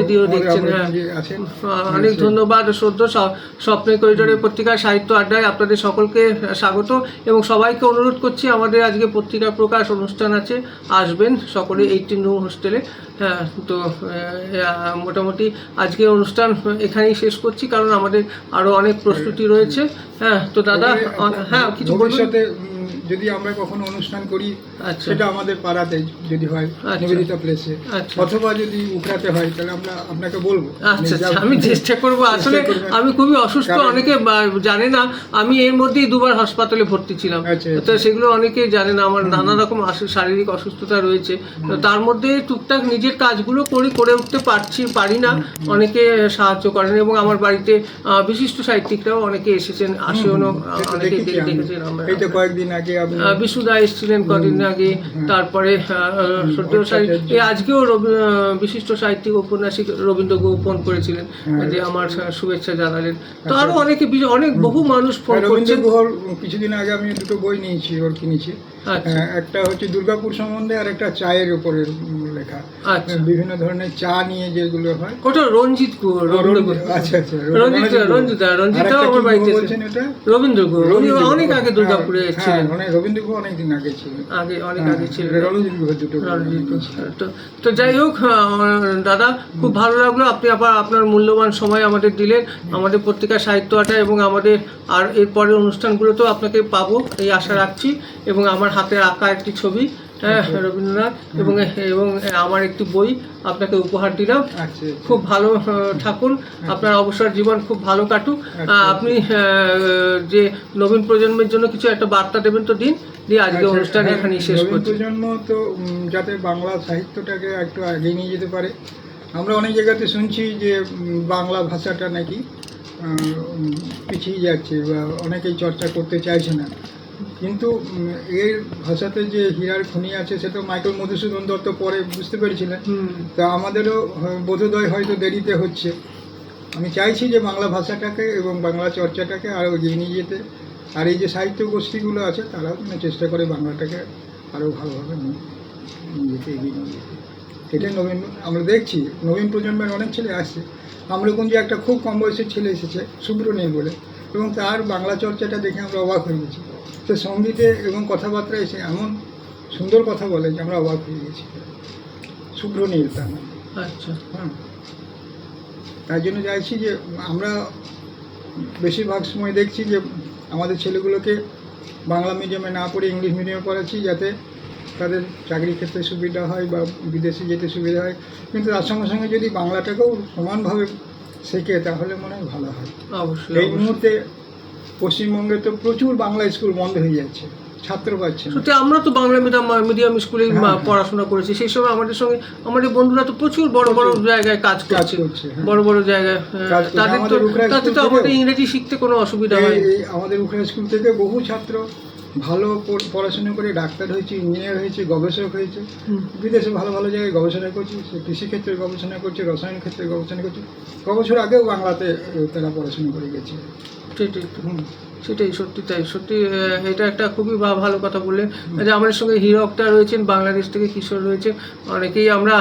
দিও দেখছেন। হ্যাঁ, অনেক ধন্যবাদ। সদ্য স্বপ্নের করিডোরের পত্রিকা সাহিত্য আড্ডায় আপনাদের সকলকে স্বাগত এবং সবাইকে অনুরোধ করছি, আমাদের আজকে পত্রিকা প্রকাশ অনুষ্ঠান আছে, আসবেন সকলে 18 রুম হোস্টেলে। হ্যাঁ, তো মোটামুটি আজকে অনুষ্ঠান এখানেই শেষ করছি, কারণ আমাদের আরো অনেক প্রস্তুতি রয়েছে। হ্যাঁ, তো দাদা, হ্যাঁ, কিছু বলবেন? ভবিষ্যতে যদি আমরা কখনো অনুষ্ঠান করি, আচ্ছা। সেটা আমাদের পাড়াতে যদি হয়, আচ্ছা। নিবেদিতা প্লেসে, আচ্ছা। অথবা যদি উখড়াতে হয়, তাহলে আমরা আপনাকে বলবো। আচ্ছা, আমি চেষ্টা করবো। আসলে করবেন। আমি খুবই অসুস্থ, কারণ- অনেকে জানে না, আমি এর মধ্যেই 2 বার হাসপাতালে ভর্তি ছিলাম। আচ্ছা, আচ্ছা। তো সেগুলো অনেকেই জানে না, আমার নানা রকম শারীরিক অসুস্থতা রয়েছে। তো তার মধ্যে টুকটাক নিজের কাজগুলো করে উঠতে পারি না, অনেকে সাহায্য করেন এবং আমার বাড়িতে বিশিষ্ট সাহিত্যিকরাও অনেকে এসেছেন, আসেও সেটা অনেকে দেখেছি আমি। দেখেছেন। আমরা এই তো কয়েকদিন আগে আপনি বিশুদা এসেছিলেন কদিন আগে, তারপরে সত্যিও সাহিত্যিক, আজকেও বিশিষ্ট সাহিত্যিক ঔপন্যাসিক রবীন্দ্র গৌ ফোন করেছিলেন যে আমার শুভেচ্ছা জানালেন। তো আরো অনেকে অনেক বহু মানুষ ফোন রবীন্দ্র করছেন। গুহর কিছুদিন আগে আমি দুটো বই নিয়েছি, ওর কিনেছি। আচ্ছা। একটা হচ্ছে দুর্গাপুর সম্বন্ধে আর একটা চায়ের উপরের লেখা। আচ্ছা। বিভিন্ন ধরনের চা নিয়ে যেগুলো হয়। ওটা রঞ্জিত গুহ, রবীন্দ্র গুহ। আচ্ছা, আচ্ছা, রঞ্জিতা আরেকটা আমার কি বাড়িতে গুহ বলছেন এটা? রবীন্দ্র গুহ, উনি রবীন্দ্র অনেক গুহ। আগে দুর্গাপুরে হ্যাঁ, এসেছিলেন, মানে রবীন্দ্র গুহ অনেকদিন আগে ছিল। অনেক আগে ছিলেন। রণজিৎ গুহ দুটো বই আমি রঞ্জিত গুহ। নিয়েছি। তো যাই হোক, দাদা খুব ভালো লাগলো, আপনি আবার আপনার মূল্যবান সময় আমাদের দিলেন, আমাদের পত্রিকা সাহিত্য আড্ডা এবং আমাদের আর এরপরের অনুষ্ঠানগুলোতেও আপনাকে পাবো এই আশা রাখছি। এবং আমার হাতে আঁকা একটি ছবি, হ্যাঁ, রবীন্দ্রনাথ, এবং আমার একটি বই আপনাকে উপহার দিলাম। আচ্ছা, খুব ভালো থাকুন, আপনার অবসর জীবন খুব ভালো কাটুক। আপনি যে নবীন প্রজন্মের জন্য কিছু একটা বার্তা দেবেন তো দিন, দিয়ে আজকে অনুষ্ঠান এখানেই শেষ নবীন করছি। প্রজন্ম তো যাতে বাংলা সাহিত্যটাকে একটু এগিয়ে নিয়ে যেতে পারে। আমরা অনেক জায়গাতে শুনছি যে বাংলা ভাষাটা নাকি পিছিয়ে যাচ্ছে বা অনেকেই চর্চা করতে চাইছে না, কিন্তু এর ভাষাতে যে হীরার খনি আছে সেটা মাইকেল মধুসূদন দত্ত পরে বুঝতে পেরেছিলেন। তা আমাদেরও বোধোদয় হয়তো দেরিতে হচ্ছে। আমি চাইছি যে বাংলা ভাষাটাকে এবং বাংলা চর্চাটাকে আরও এগিয়ে নিয়ে যেতে, আর এই যে সাহিত্য গোষ্ঠীগুলো আছে তারাও চেষ্টা করে বাংলাটাকে আরও ভালোভাবে নিয়ে যেতে, এগিয়ে নিয়ে যেতে। এটাই নবীন, আমরা দেখছি নবীন প্রজন্মের অনেক ছেলে আসছে। আমরকূঞ্জে একটা খুব কম বয়সের ছেলে এসেছে সুব্রনীল বলে, এবং তার বাংলা চর্চাটা দেখে আমরা অবাক হয়ে গেছি। সে সঙ্গীতে এবং কথাবার্তায় এসে এমন সুন্দর কথা বলে যে আমরা অবাক হয়ে গেছি। সুব্রনীল তার নাম। আচ্ছা। হ্যাঁ, তাই জন্য চাইছি যে আমরা বেশিরভাগ সময় দেখছি যে আমাদের ছেলেগুলোকে বাংলা মিডিয়ামে না পড়ে ইংলিশ মিডিয়ামে পড়াচ্ছি, যাতে তাদের চাকরির ক্ষেত্রে সুবিধা হয় বা বিদেশে যেতে সুবিধা হয়। কিন্তু তার সঙ্গে সঙ্গে যদি বাংলাটাকেও সমানভাবে শেখে তাহলে মনে হয় ভালো হয়। অবশ্যই এই অবশ্যই। মুহূর্তে পশ্চিমবঙ্গে তো প্রচুর বাংলা স্কুল বন্ধ হয়ে যাচ্ছে, ছাত্র পাচ্ছে না। সত্যি আমরা তো বাংলা মিডিয়াম স্কুলে হ্যাঁ। পড়াশোনা করেছি, সেই সময় আমাদের সঙ্গে আমাদের বন্ধুরা তো প্রচুর বড় বড় জায়গায় কাজ করছে, হ্যাঁ। বড় বড় জায়গায়। কাজ করছে। তাদের তো আমাদের উখড়া তাতে স্কুল তো থেকে- আমাদের ইংরেজি শিখতে কোনো অসুবিধা হয় এই আমাদের উখড়া স্কুল থেকে বহু ছাত্র ভালো পড়াশোনা করে ডাক্তার হয়েছে, ইঞ্জিনিয়ার হয়েছে, গবেষক হয়েছে, বিদেশে ভালো ভালো জায়গায় গবেষণা করছে। সে কৃষিক্ষেত্রে গবেষণা করছে, রসায়ন ক্ষেত্রে গবেষণা করছে। বছর আগেও বাংলাতে তারা পড়াশোনা করে গেছে। সেটাই তো। সেটাই, সত্যি তাই। সত্যি এটা একটা খুবই ভালো কথা বললেন যে আমাদের সঙ্গে হীরকটা রয়েছেন, বাংলাদেশ থেকে কিশোর রয়েছে, অনেকেই আমরা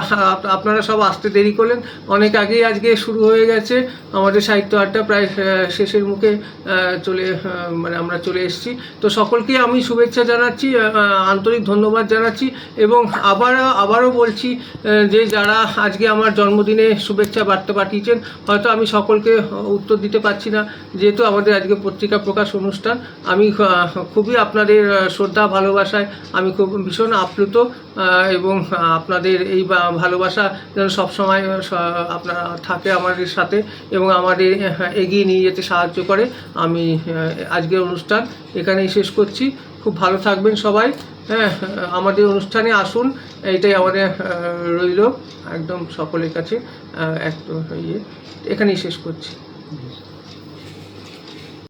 আপনারা সব আসতে দেরি করলেন, অনেক আগেই আজকে শুরু হয়ে গেছে আমাদের সাহিত্য আড্ডা, প্রায় শেষের মুখে মানে আমরা চলে এসেছি। তো সকলকে আমি শুভেচ্ছা জানাচ্ছি, আন্তরিক ধন্যবাদ জানাচ্ছি, এবং আবারও বলছি যে যারা আজকে আমার জন্মদিনে শুভেচ্ছা বার্তা পাঠিয়েছেন, হয়তো আমি সকলকে উত্তর দিতে পারছি না, যেহেতু আমাদের আজকে পত্রিকা প্রকাশ অনুষ্ঠান। আমি খুবই আপনাদের শ্রদ্ধা ভালোবাসায় আমি খুব ভীষণ আপ্লুত, এবং আপনাদের এই ভালোবাসা যেন সবসময় আপনারা থাকে আমাদের সাথে এবং আমাদের এগিয়ে নিয়ে যেতে সাহায্য করে। আমি আজকের অনুষ্ঠান এখানেই শেষ করছি। খুব ভালো থাকবেন সবাই। হ্যাঁ, আমাদের অনুষ্ঠানে আসুন, এইটাই আমাদের রইল একদম সকলের কাছে। এখানেই শেষ করছি।